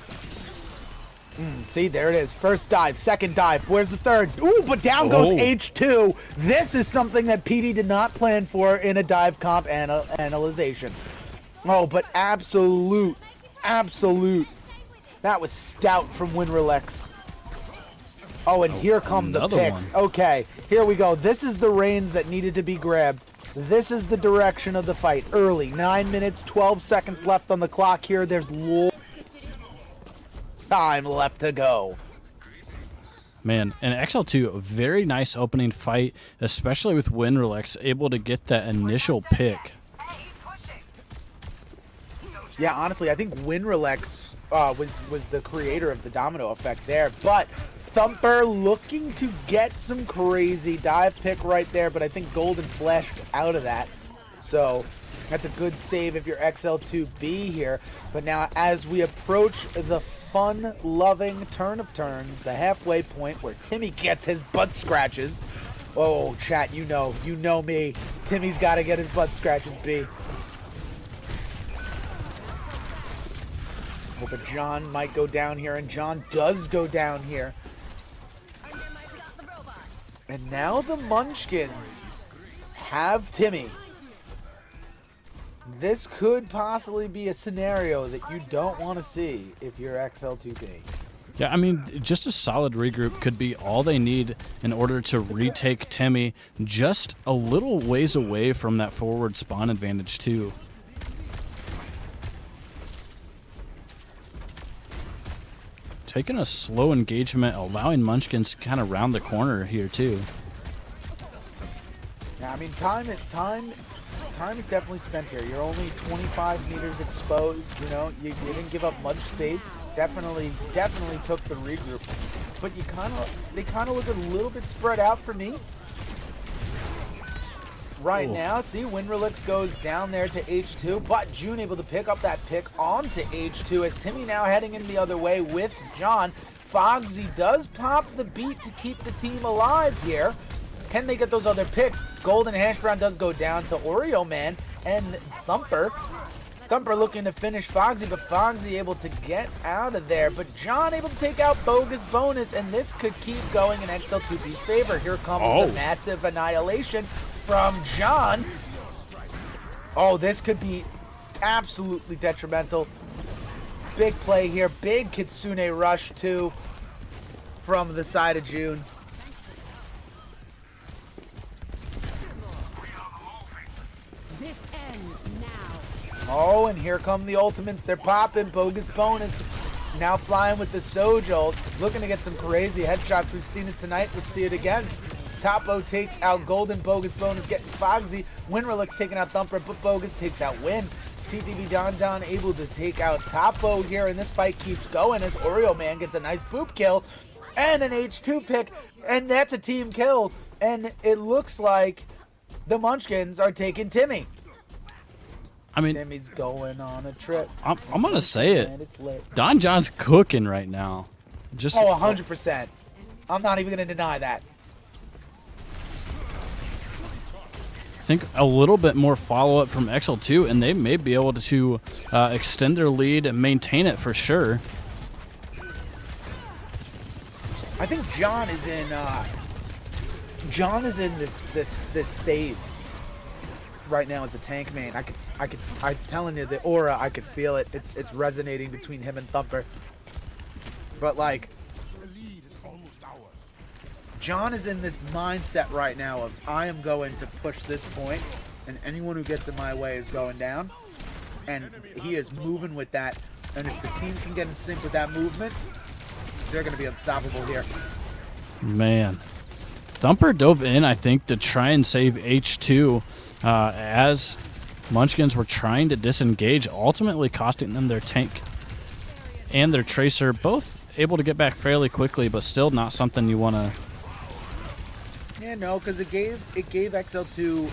See, there it is. First dive, second dive. Where's the third? Ooh, but down goes H2. This is something that PD did not plan for in a dive comp analyzation. Oh, but absolute. That was stout from Winrelex. Oh, and here come the picks. Okay, here we go. This is the reins that needed to be grabbed. This is the direction of the fight. Early, 9 minutes, 12 seconds left on the clock here. There's time left to go. Man, and XL2, a very nice opening fight, especially with Winrelex able to get that initial pick. Yeah, honestly, I think Winrelex was the creator of the domino effect there, but Thumper looking to get some crazy dive pick right there, but I think Golden flashed out of that. So that's a good save if you're XL2B here. But now as we approach the fun-loving turn of turns, the halfway point where Timmy gets his butt scratches. Oh, chat, you know me. Timmy's got to get his butt scratches, B. Oh, but John might go down here, and John does go down here. And now the Munchkins have Timmy. This could possibly be a scenario that you don't want to see if you're XL2B. Yeah, I mean, just a solid regroup could be all they need in order to retake Timmy just a little ways away from that forward spawn advantage, too. Taking a slow engagement, allowing Munchkins to kind of round the corner here, too. Yeah, I mean, time is definitely spent here. You're only 25 meters exposed, you know, you didn't give up much space. Definitely took the regroup. but they kind of look a little bit spread out for me. Right now, see, Winrelix goes down there to H2, but June able to pick up that pick onto H2 as Timmy now heading in the other way with John. Fogsy does pop the beat to keep the team alive here. Can they get those other picks? Golden Hash Brown does go down to Oreo Man and Thumper. Thumper looking to finish Fogsy, but Fogsy able to get out of there. But John able to take out Bogus Bonus, and this could keep going in XL2 B's favor. Here comes the massive annihilation from John. Oh, this could be absolutely detrimental. Big play here. Big Kitsune rush too from the side of June. This ends now. Oh, and here come the ultimates. They're popping. Bogus Bonus now flying with the Sojo. Looking to get some crazy headshots. We've seen it tonight. Let's see it again. Topo takes out Golden. Bogus Bonus getting Fogsy. Winrelix taking out Thumper, but Bogus takes out Win. TTV Don able to take out Topo here, and this fight keeps going as Oreo Man gets a nice boop kill and an H2 pick, and that's a team kill. And it looks like the Munchkins are taking Timmy. I mean, Timmy's going on a trip. I'm going to say it. And it's lit. Don John's cooking right now. Just 100%. I'm not even going to deny that. I think a little bit more follow-up from XL2, and they may be able to extend their lead and maintain it for sure. I think John is in this phase right now as a tank main. I'm telling you, the aura, I could feel it. It's resonating between him and Thumper. But like, John is in this mindset right now of, I am going to push this point, and anyone who gets in my way is going down. And he is moving with that. And if the team can get in sync with that movement, they're going to be unstoppable here. Man. Thumper dove in, I think, to try and save H2 as Munchkins were trying to disengage, ultimately costing them their tank and their Tracer, both able to get back fairly quickly, but still not something you want to... Yeah, no, because it gave XL2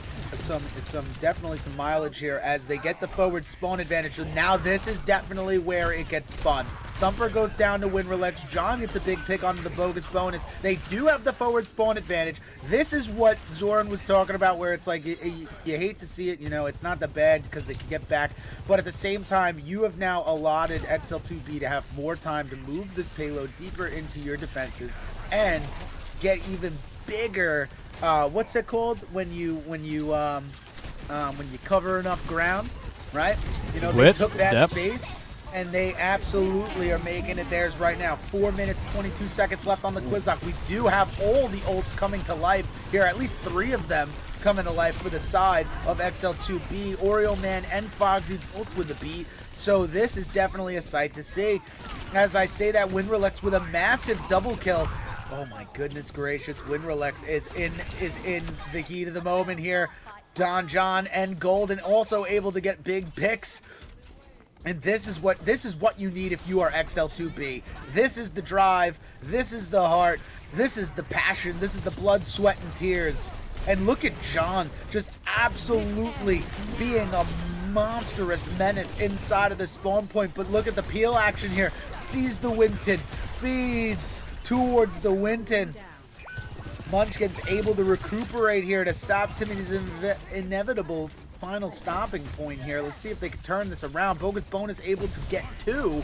definitely some mileage here as they get the forward spawn advantage. So now this is definitely where it gets fun. Thumper goes down to Winrelix. John gets a big pick onto the Bogus Bonus. They do have the forward spawn advantage. This is what Zoran was talking about, where it's like you hate to see it. You know, it's not that bad because they can get back. But at the same time, you have now allotted XL2 B to have more time to move this payload deeper into your defenses and get even bigger. What's it called when you cover enough ground, right? You know, they took that depth. space and they absolutely are making it theirs right now. 4 minutes 22 seconds left on the Quizock. We do have all the ults coming to life here, at least 3 of them coming to life for the side of XL2B. Oreo Man and Fogsy both with the beat, so this is definitely a sight to see. As I say that, Winrelix with a massive double kill. Oh my goodness gracious, Winrelix is in the heat of the moment here. Don John and Golden also able to get big picks. And this is what you need if you are XL2B. This is the drive, this is the heart, this is the passion, this is the blood, sweat, and tears. And look at John just absolutely being a monstrous menace inside of the spawn point. But look at the peel action here. Sees the Winton, feeds towards the Winton. Munchkins able to recuperate here to stop Timmy's inevitable final stopping point here. Let's see if they can turn this around. Bogus Bonus able to get 2.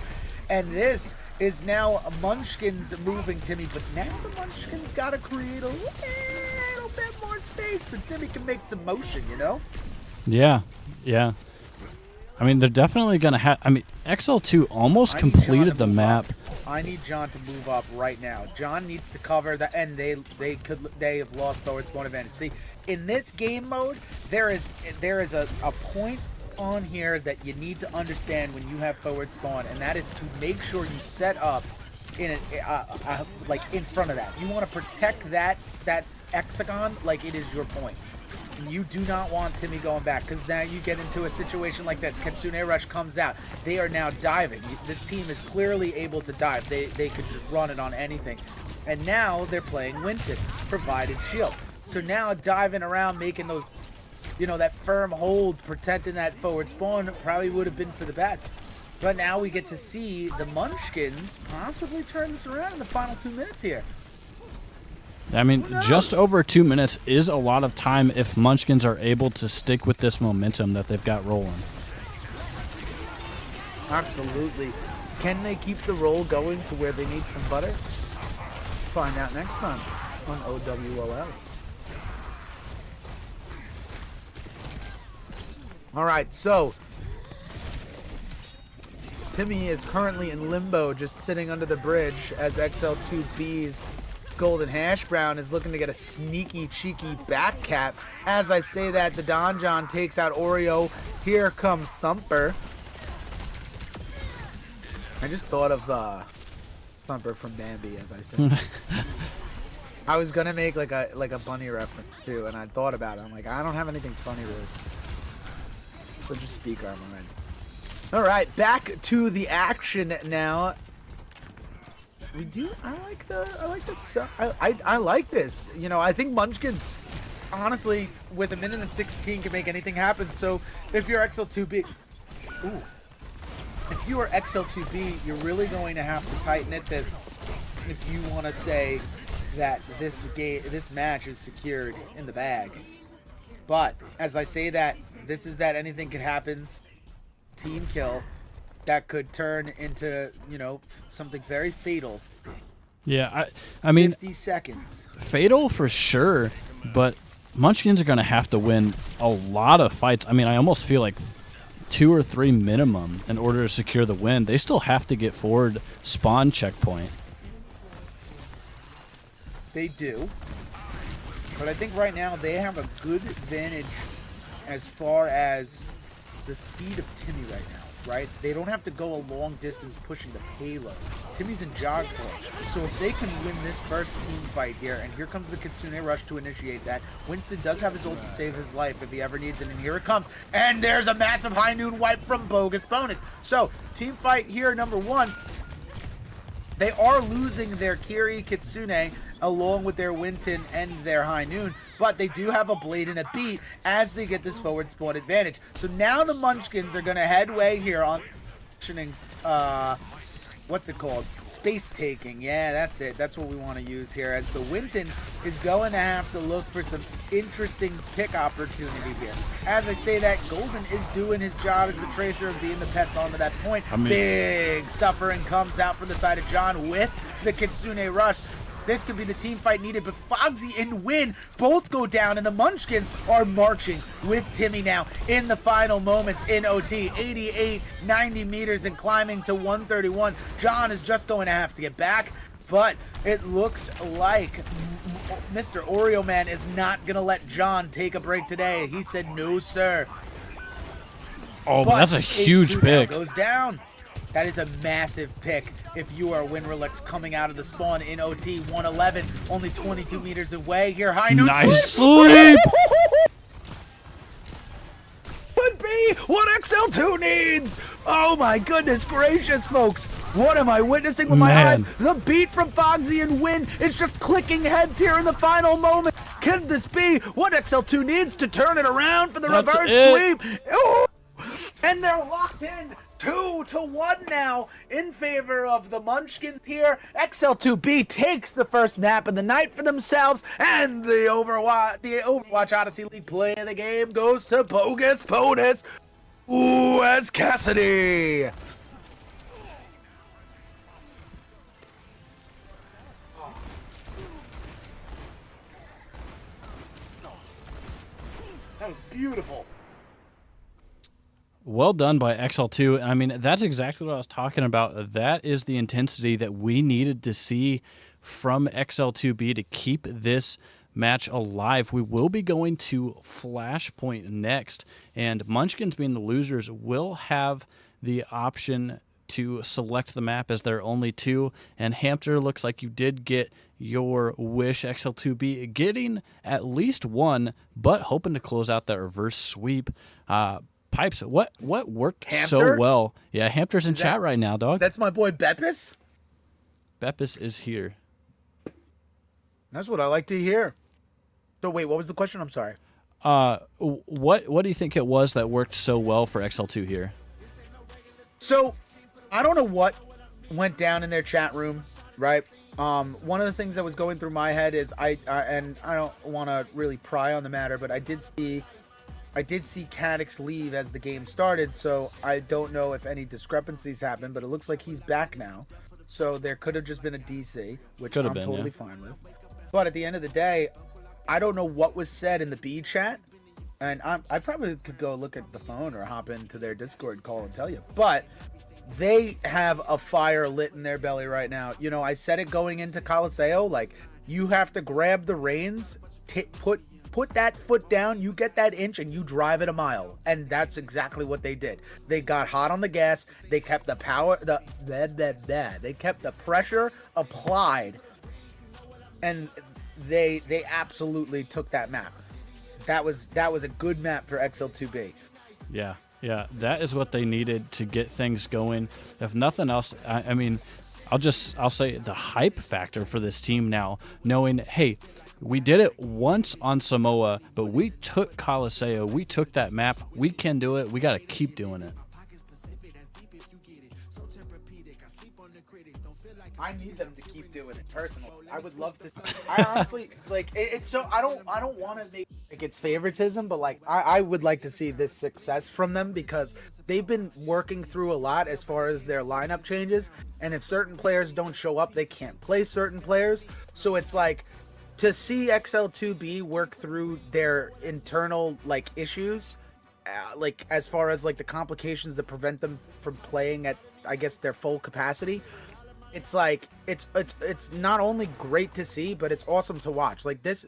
And this is now Munchkins moving Timmy. But now the Munchkins got to create a little bit more space so Timmy can make some motion, you know? Yeah, yeah. I mean, they're definitely going to have... I mean, XL2 almost completed the map. I need John to move up right now. John needs to cover that, and they have lost forward spawn advantage. See, in this game mode, there is a point on here that you need to understand when you have forward spawn, and that is to make sure you set up in like in front of that. You want to protect that hexagon like it is your point. You do not want Timmy going back, because now you get into a situation like this. Kitsune Rush comes out. They are now diving. This team is clearly able to dive. They could just run it on anything. And now they're playing Winton, provided shield. So now diving around, making those, that firm hold, protecting that forward spawn probably would have been for the best. But now we get to see the Munchkins possibly turn this around in the final 2 minutes here. I mean, just over 2 minutes is a lot of time if Munchkins are able to stick with this momentum that they've got rolling. Absolutely. Can they keep the roll going to where they need some butter? Find out next time on OWOL. All right, so Timmy is currently in limbo, just sitting under the bridge as XL2 B's Golden Hash Brown is looking to get a sneaky, cheeky back cap. As I say that, the Don John takes out Oreo. Here comes Thumper. I just thought of Thumper from Bambi, as I said. I was gonna make like a bunny reference too, and I thought about it. I'm like, I don't have anything funny really, so just speak our mind. All right, back to the action now. I like this. I think Munchkins, honestly, with 1:16 can make anything happen. So if you're XL2B, if you are XL2B, you're really going to have to tighten it this if you want to say that this match is secured in the bag. But as I say that, this is that anything can happen. Team kill that could turn into, something very fatal. Yeah, I mean, 50 seconds. Fatal for sure, but Munchkins are going to have to win a lot of fights. I mean, I almost feel like 2 or 3 minimum in order to secure the win. They still have to get forward spawn checkpoint. They do. But I think right now they have a good advantage as far as the speed of Timmy right now, right? They don't have to go a long distance pushing the payload. Timmy's in jog form. So if they can win this first team fight here, and here comes the Kitsune Rush to initiate that. Winston does have his ult to save his life if he ever needs it, and here it comes. And there's a massive high noon wipe from Bogus Bonus. So, team fight here, number 1. They are losing their Kiri Kitsune along with their Winton and their High Noon, but they do have a Blade and a Beat as they get this forward spawn advantage. So now the Munchkins are going to headway here on what's it called? Space taking. Yeah, that's it. That's what we want to use here, as the Winton is going to have to look for some interesting pick opportunity here. As I say that, Golden is doing his job as the Tracer of being the pest onto that point. Big suffering comes out from the side of John with the Kitsune Rush. This could be the team fight needed, but Fogsy and Win both go down, and the Munchkins are marching with Timmy now in the final moments in OT. 88, 90 meters and climbing to 131. John is just going to have to get back, but it looks like Mr. Oreo Man is not going to let John take a break today. He said, no, sir. Oh, but that's a huge pick. Goes down. That is a massive pick if you are Winrelix coming out of the spawn in OT. 111, only 22 meters away. Here, High Noon. Nice sleep! Could be what XL2 needs! Oh my goodness gracious, folks. What am I witnessing with my eyes? The beat from Fogsy and Win is just clicking heads here in the final moment. Can this be what XL2 needs to turn it around for the reverse sweep? Ooh. And they're locked in. 2-1 now in favor of the Munchkins here. XL2B takes the first map of the night for themselves, and the Overwatch Odyssey League play of the game goes to Bogus Bonus. Ooh, as Cassidy. That was beautiful. Well done by XL2. I mean, that's exactly what I was talking about. That is the intensity that we needed to see from XL2B to keep this match alive. We will be going to Flashpoint next, and Munchkins, being the losers, will have the option to select the map as there are only 2. And Hampter, looks like you did get your wish. XL2 B getting at least 1, but hoping to close out that reverse sweep. Pipes, what worked so Hampter? well? Yeah, Hampter's in chat right now, dog. That's my boy Beppis. Beppis is here. That's what I like to hear. So wait, what was the question? I'm sorry. What do you think it was that worked so well for XL2 here? So, I don't know what went down in their chat room, right? One of the things that was going through my head is and I don't want to really pry on the matter, but I did see Cadix leave as the game started, so I don't know if any discrepancies happened, but it looks like he's back now. So there could have just been a DC, which I'm totally fine with. But at the end of the day, I don't know what was said in the B chat, and I probably could go look at the phone or hop into their Discord call and tell you. But they have a fire lit in their belly right now. You know, I said it going into Coliseo, like, you have to grab the reins, put that foot down, you get that inch, and you drive it a mile. And that's exactly what they did. They got hot on the gas. They kept the power, they kept the pressure applied, and they absolutely took that map. That was a good map for XL2B. Yeah, that is what they needed to get things going. If nothing else, I mean, I'll say the hype factor for this team now, knowing, hey, we did it once on Samoa, but we took Coliseo, we took that map, we can do it, we got to keep doing it. I need them to keep doing it personally. I would love to. I honestly like it's so I don't want to make like it's favoritism, but like I would like to see this success from them because they've been working through a lot as far as their lineup changes, and if certain players don't show up, they can't play certain players. So it's like to see XL2B work through their internal like issues, like as far as like the complications that prevent them from playing at I guess their full capacity. It's like it's not only great to see, but it's awesome to watch. Like this,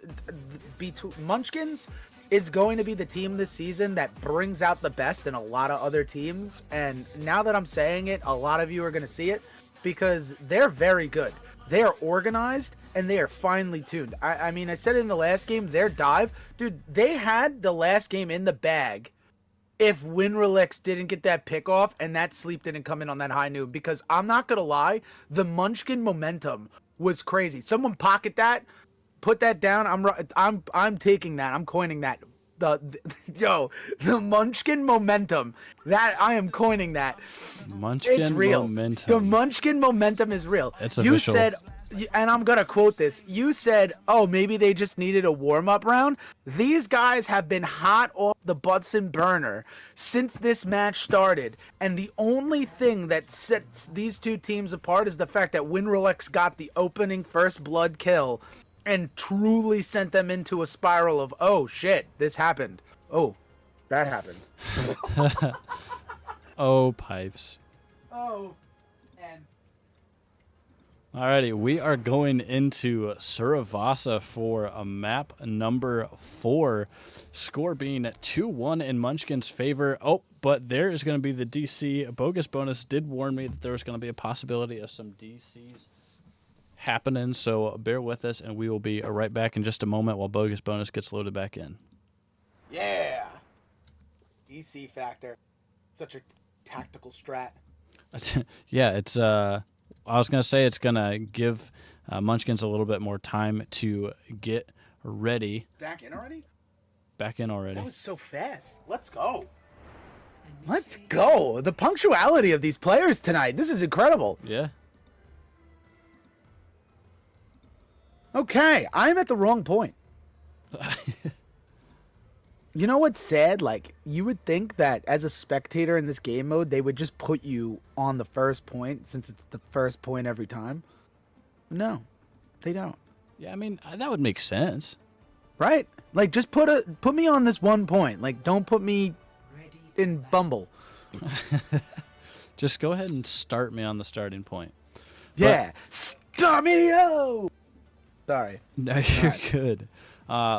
Munchkins is going to be the team this season that brings out the best in a lot of other teams. And now that I'm saying it, a lot of you are going to see it because they're very good. They are organized and they are finely tuned. I mean, I said it in the last game, their dive, dude, they had the last game in the bag. If WinRelax didn't get that pick off and that sleep didn't come in on that high noon, because I'm not gonna lie, the Munchkin momentum was crazy. Someone pocket that, put that down. I'm taking that. I'm coining that. The Munchkin momentum. That I am coining that. Munchkin it's real. momentum. The Munchkin momentum is real. It's you official. said, and I'm gonna quote this. You said, "Oh, maybe they just needed a warm-up round." These guys have been hot off the Bunsen burner since this match started, and the only thing that sets these two teams apart is the fact that WinRelax got the opening first blood kill and truly sent them into a spiral of, "Oh shit, this happened. Oh, that happened." Oh, pipes. Oh, and Alrighty, we are going into Suravasa for a map number 4. Score being 2-1 in Munchkin's favor. Oh, but there is going to be the DC. Bogus Bonus did warn me that there was going to be a possibility of some DCs happening, so bear with us, and we will be right back in just a moment while Bogus Bonus gets loaded back in. yeah, DC factor, such a tactical strat. Yeah, it's I was going to say it's going to give Munchkins a little bit more time to get ready. Back in already? Back in already. That was so fast. Let's go. Let's go. The punctuality of these players tonight. This is incredible. Yeah. Okay, I'm at the wrong point. You know what's sad? Like, you would think that as a spectator in this game mode, they would just put you on the first point since it's the first point every time. No, they don't. Yeah, I mean, that would make sense. Right? Like, just put me on this one point. Like, don't put me in Bumble. Just go ahead and start me on the starting point. Yeah. Start me, yo! Sorry. No, you're good.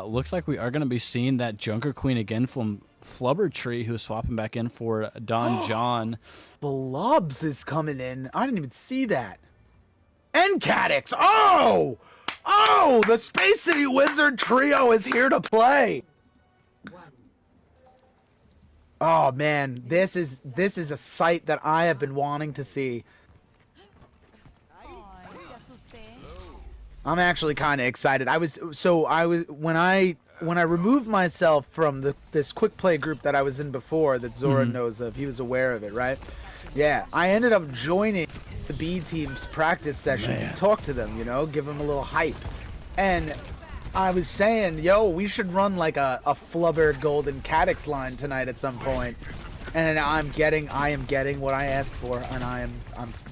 looks like we are going to be seeing that Junker Queen again from Flubber Tree, who's swapping back in for Don John. Blobs is coming in. I didn't even see that. And Cadix. Oh! Oh! The Space City Wizard Trio is here to play. Oh man, this is a sight that I have been wanting to see. I'm actually kind of excited. When I removed myself from this quick play group that I was in before that Zora knows of. He was aware of it, right? Yeah, I ended up joining the B team's practice session and talk to them, you know, give them a little hype. And I was saying, yo, we should run like a Flubber Golden Cadix line tonight at some point. And I am getting what I asked for, and I'm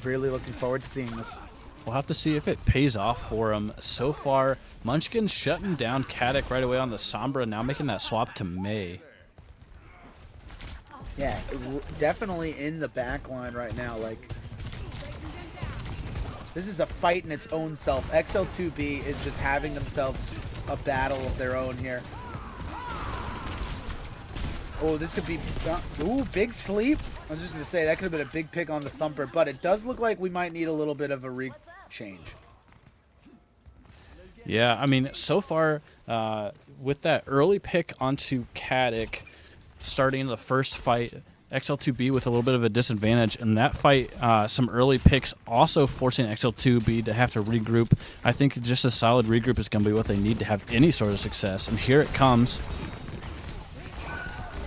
really looking forward to seeing this. We'll have to see if it pays off for him. So far, Munchkins shutting down Caddick right away on the Sombra, now making that swap to May. Yeah, definitely in the back line right now. Like, this is a fight in its own self. XL2 B is just having themselves a battle of their own here. Oh, this could be... Ooh, big sleep. I was just going to say, that could have been a big pick on the Thumper, but it does look like we might need a little bit of a change. Yeah, I mean, so far, with that early pick onto Caddick, starting the first fight, XL2B with a little bit of a disadvantage. And that fight, some early picks also forcing XL2B to have to regroup. I think just a solid regroup is going to be what they need to have any sort of success. And here it comes.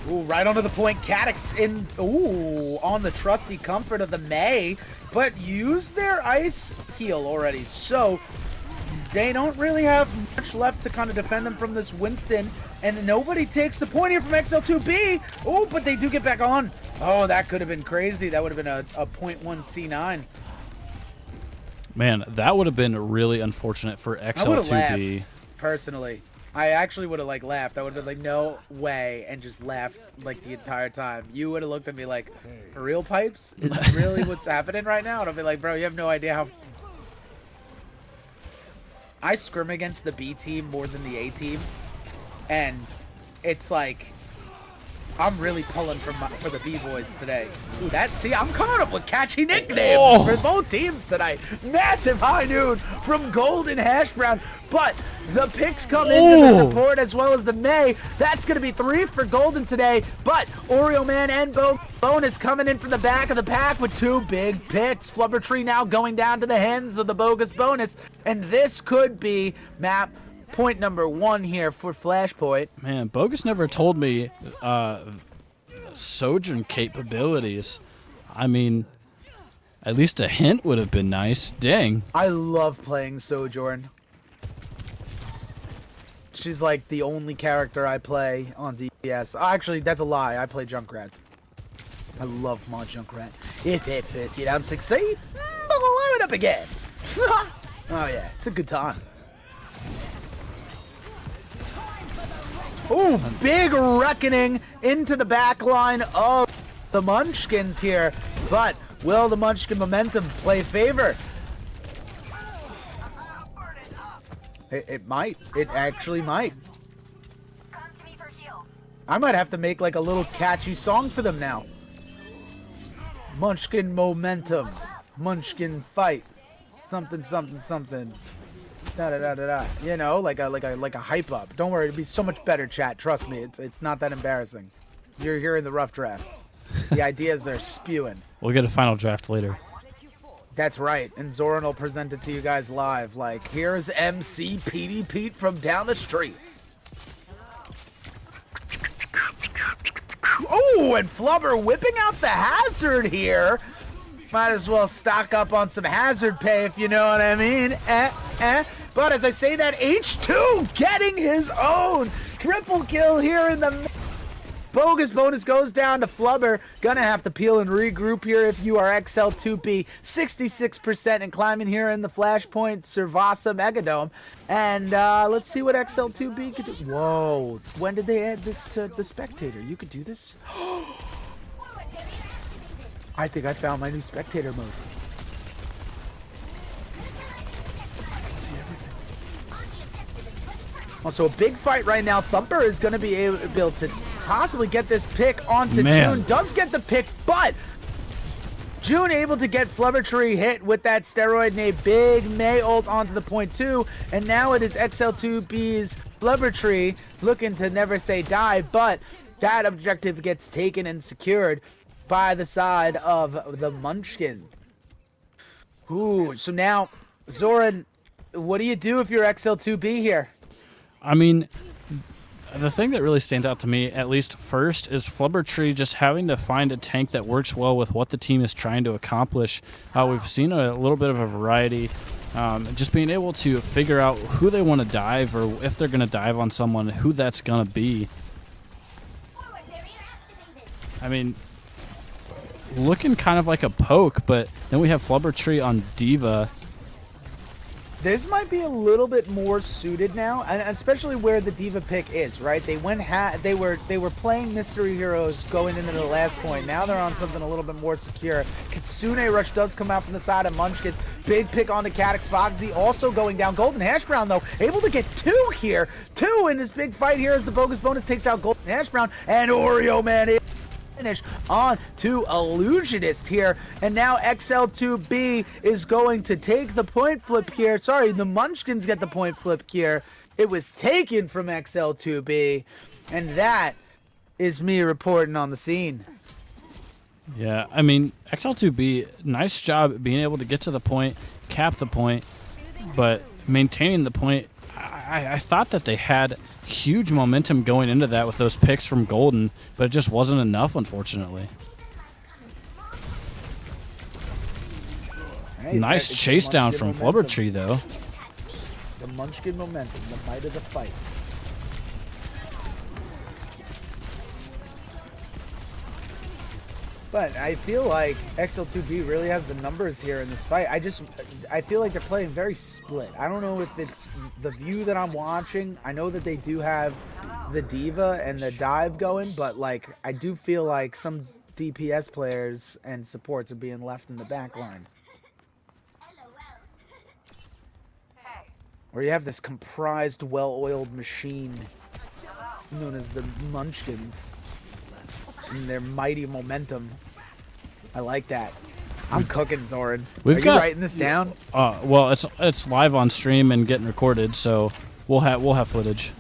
Ooh, right onto the point. Cadix in, ooh, on the trusty comfort of the May, but use their ice heal already. So they don't really have much left to kind of defend them from this Winston, and nobody takes the point here from XL2B. Oh, but they do get back on. Oh, that could have been crazy. That would have been a 0.1 C9. Man, that would have been really unfortunate for XL2B. I would have laughed, personally. I actually would have like laughed. I would have been like, no way, and just laughed like the entire time. You would have looked at me like, for real, Pipes? Is this really what's happening right now? And I'll be like, bro, you have no idea how... I scrim against the B team more than the A team, and it's like I'm really pulling for the B boys today. Ooh, see, I'm coming up with catchy nicknames for both teams tonight. Massive high noon from Golden Hash Brown, but the picks come into the support as well as the May. That's going to be 3 for Golden today, but Oreo Man and Bonus coming in from the back of the pack with 2 big picks. Flubber Tree now going down to the hands of the Bogus Bonus, and this could be map point number 1 here for Flashpoint. Man, Bogus never told me Sojourn capabilities. I mean, at least a hint would have been nice. Dang. I love playing Sojourn. She's like the only character I play on DPS. Actually, that's a lie. I play Junkrat. I love my Junkrat. If at first you don't succeed, blow it up again. Oh yeah, it's a good time. Ooh, big reckoning into the back line of the Munchkins here. But will the Munchkin momentum play favor? It might. It actually might. I might have to make like a little catchy song for them now. Munchkin momentum. Munchkin fight. Something, something, something. Da da da da da. You know, like a hype up. Don't worry, it'll be so much better, chat. Trust me, it's not that embarrassing. You're here in the rough draft. The ideas are spewing. We'll get a final draft later. That's right, and Zoran will present it to you guys live. Like, here's MC Petey Pete from down the street. Oh, and Flubber whipping out the hazard here. Might as well stock up on some hazard pay, if you know what I mean. But as I say that, H2 getting his own triple kill here in the mix. Bogus Bonus goes down to Flubber. Gonna have to peel and regroup here if you are XL2B. 66% and climbing here in the Flashpoint Servasa Megadome. And let's see what XL2B could do. Whoa, when did they add this to the Spectator? You could do this? I think I found my new Spectator mode. I can see everything. Also, a big fight right now. Thumper is going to be able to possibly get this pick onto Man. June. Does get the pick, but June able to get Flubbertree hit with that steroid nade. Big May ult onto the point 2, and now it is XL2 B's Flubbertree looking to never say die, but that objective gets taken and secured by the side of the Munchkins. Ooh, so now, Zoran, what do you do if you're XL2 B here? I mean, the thing that really stands out to me, at least first, is Flubbertree just having to find a tank that works well with what the team is trying to accomplish. We've seen a little bit of a variety. Just being able to figure out who they want to dive, or if they're going to dive on someone, who that's going to be. I mean, looking kind of like a poke, but then we have Flubbertree on Diva. This might be a little bit more suited now, and especially where the Diva pick is, right? They were playing mystery heroes going into the last point. Now they're on something a little bit more secure. Kitsune Rush does come out from the side of Munchkins. Big pick on the Cadix. Foxy also going down. Golden Hash Brown, though, able to get 2 here. 2 in this big fight here as the Bogus Bonus takes out Golden Hash Brown, and Oreo Man is finish on to Illusionist here, and now XL2B is going to take the point flip here. Sorry, the Munchkins get the point flip here. It was taken from XL2B, and that is me reporting on the scene. Yeah, I mean, XL2B, nice job being able to get to the point, cap the point, but maintaining the point. I thought that they had huge momentum going into that with those picks from Golden, but it just wasn't enough, unfortunately. Hey, nice chase down from momentum. Flubbertree, though. The Munchkin momentum, the might of the fight. But I feel like XL2B really has the numbers here in this fight. I feel like they're playing very split. I don't know if it's the view that I'm watching. I know that they do have the Diva and the dive going, but like I do feel like some DPS players and supports are being left in the back line. Where you have this comprised, well-oiled machine known as the Munchkins. And their mighty momentum. I like that. I'm cooking, Zoran. Are you writing this down? Well, it's live on stream and getting recorded, so we'll have footage.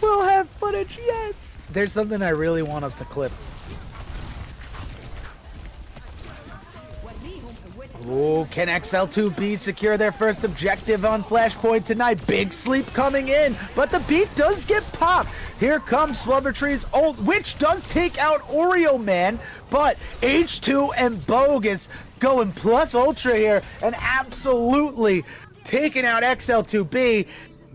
We'll have footage, yes. There's something I really want us to clip. Oh, can XL2B secure their first objective on Flashpoint tonight? Big sleep coming in, but the beat does get popped. Here comes Flubbertree's ult, which does take out Oreo Man, but H2 and Bogus going plus ultra here and absolutely taking out XL2B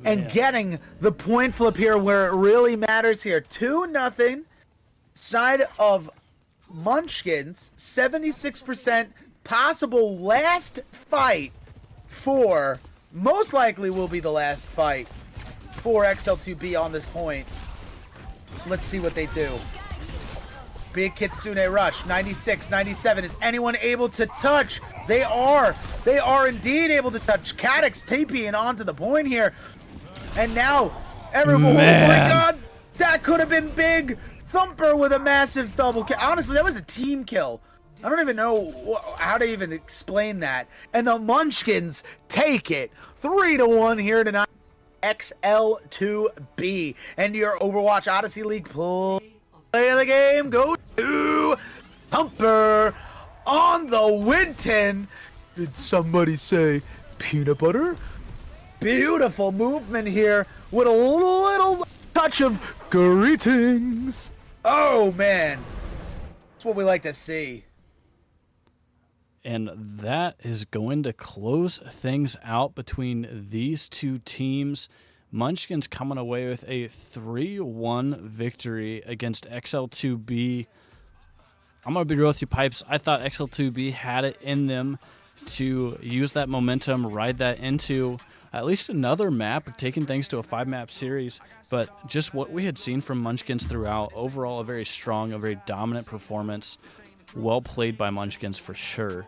and getting the point flip here where it really matters here. 2-0 side of Munchkins, 76% possible last fight for, most likely will be the last fight for XL2B on this point. Let's see what they do. Big Kitsune Rush, 96, 97. Is anyone able to touch? They are indeed able to touch. Cadix TPing onto the point here. And now, everyone, oh my god, that could have been big. Thumper with a massive double kill. Honestly, that was a team kill. I don't even know how to even explain that. And the Munchkins take it 3-1 here tonight. XL2B and your Overwatch Odyssey League play of the game go to Thumper on the Winton. Did somebody say peanut butter? Beautiful movement here with a little touch of greetings. Oh man, that's what we like to see. And that is going to close things out between these two teams. Munchkins coming away with a 3-1 victory against XL2B. I'm going to be real with you, Pipes. I thought XL2B had it in them to use that momentum, ride that into at least another map, taking things to a 5-map series. But just what we had seen from Munchkins throughout, overall a very strong, a very dominant performance. Well played by Munchkins for sure.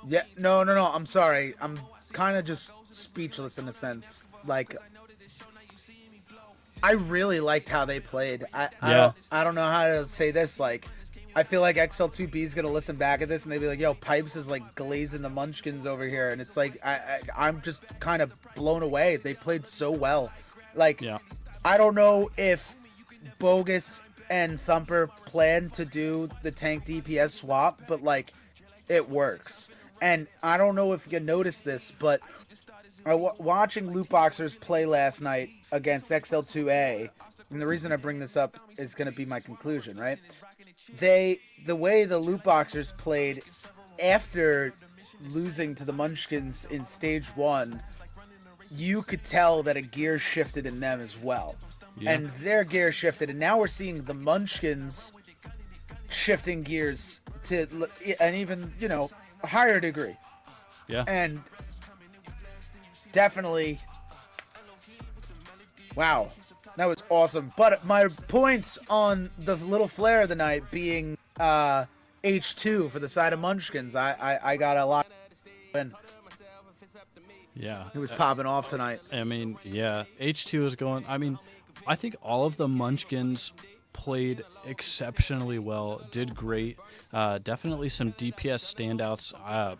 Yeah, no. I'm sorry. I'm kind of just speechless in a sense. Like, I really liked how they played. Yeah. I don't know how to say this. Like, I feel like XL2 B is gonna listen back at this and they'd be like, "Yo, Pipes is like glazing the Munchkins over here," and it's like I'm just kind of blown away. They played so well. Like, Yeah. I don't know if Bogus and Thumper plan to do the tank DPS swap, but like, it works. And I don't know if you noticed this, but watching Loot Boxers play last night against XL2A, and the reason I bring this up is going to be my conclusion, right? The way the Loot Boxers played after losing to the Munchkins in stage 1, you could tell that a gear shifted in them as well. Yeah. And their gear shifted, and now we're seeing the Munchkins shifting gears to an even, higher degree. Yeah. And definitely, wow, that was awesome. But my points on the little flare of the night being H2 for the side of Munchkins, I got a lot in. Yeah. It was popping off tonight. I mean, yeah, H2 is going. I mean, I think all of the Munchkins played exceptionally well, did great. Definitely some DPS standouts.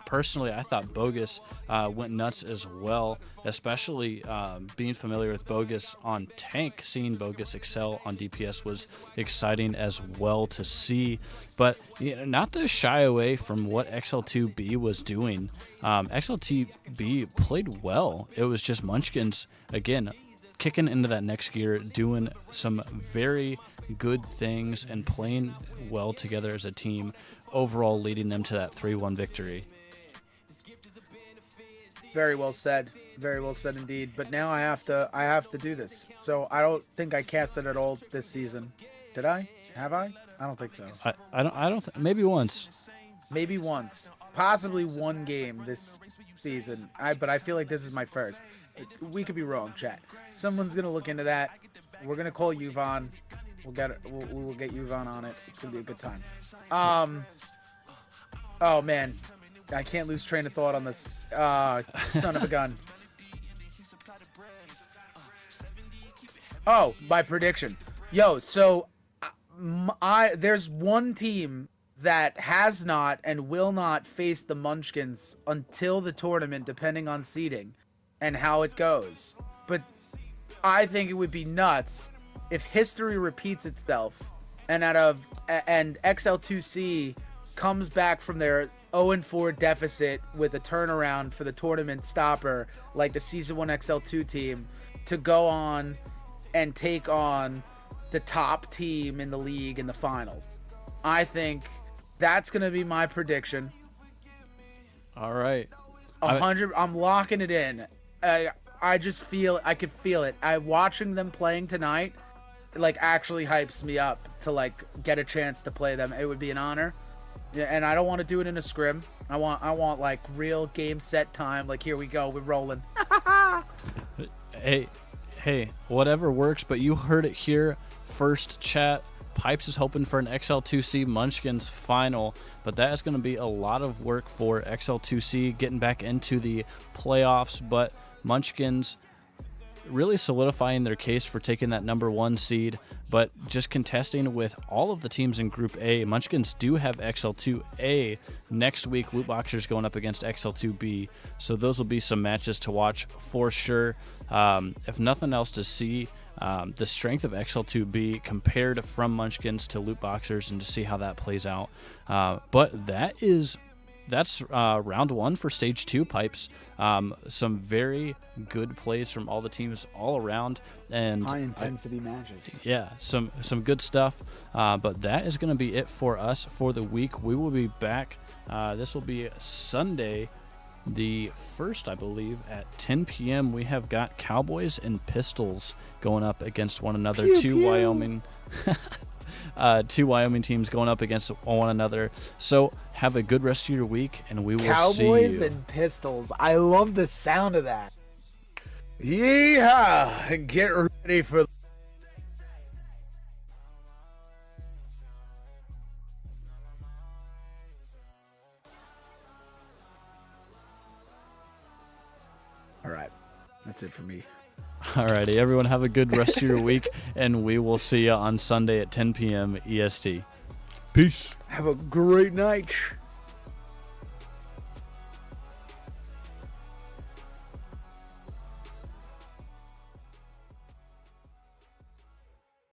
Personally, I thought Bogus went nuts as well, especially being familiar with Bogus on tank. Seeing Bogus excel on DPS was exciting as well to see. But not to shy away from what XL2B was doing. XL2B played well. It was just Munchkins, again, kicking into that next gear, doing some very good things and playing well together as a team, overall leading them to that 3-1 victory. Very well said. Very well said indeed. But now I have to do this. So I don't think I cast it at all this season. Did I? Have I? I don't think so. I don't maybe once. Maybe once. Possibly one game this season. But I feel like this is my first. We could be wrong, chat. Someone's gonna look into that. We're gonna call Yuvon. We'll get Yuvon on it. It's gonna be a good time. Oh man, I can't lose train of thought on this. Son of a gun. Oh, my prediction. Yo, so there's one team that has not and will not face the Munchkins until the tournament, depending on seeding and how it goes. But I think it would be nuts if history repeats itself and XL2C comes back from their 0-4 deficit with a turnaround for the tournament stopper, like the Season 1 XL2 team, to go on and take on the top team in the league in the finals. I think that's going to be my prediction. All right. 100. I'm locking it in. I just I could feel it. Watching them playing tonight, like, actually hypes me up to like get a chance to play them. It would be an honor. Yeah, and I don't want to do it in a scrim. I want like real game set time. Like, here we go, we're rolling. Hey, whatever works. But you heard it here first, chat. Pipes is hoping for an XL2C Munchkins final, but that is going to be a lot of work for XL2C getting back into the playoffs. But Munchkins really solidifying their case for taking that #1 seed, but just contesting with all of the teams in Group A. Munchkins do have XL2A next week. Loot Boxers going up against XL2B, so those will be some matches to watch for sure. If nothing else, to see the strength of XL2B compared from Munchkins to Loot Boxers and to see how that plays out. But that's round 1 for stage 2, Pipes. Some very good plays from all the teams all around, and high intensity matches. Yeah, some good stuff. But that is going to be it for us for the week. We will be back. This will be Sunday, the 1st, I believe, at 10 p.m. We have got Cowboys and Pistols going up against one another. Pew, two pew. Wyoming teams going up against one another. So have a good rest of your week, and we will see you. Cowboys and Pistols. I love the sound of that. Yeehaw! And get ready for That's it for me. Alrighty, everyone, have a good rest of your week, and we will see you on Sunday at 10 p.m. EST. Peace. Have a great night.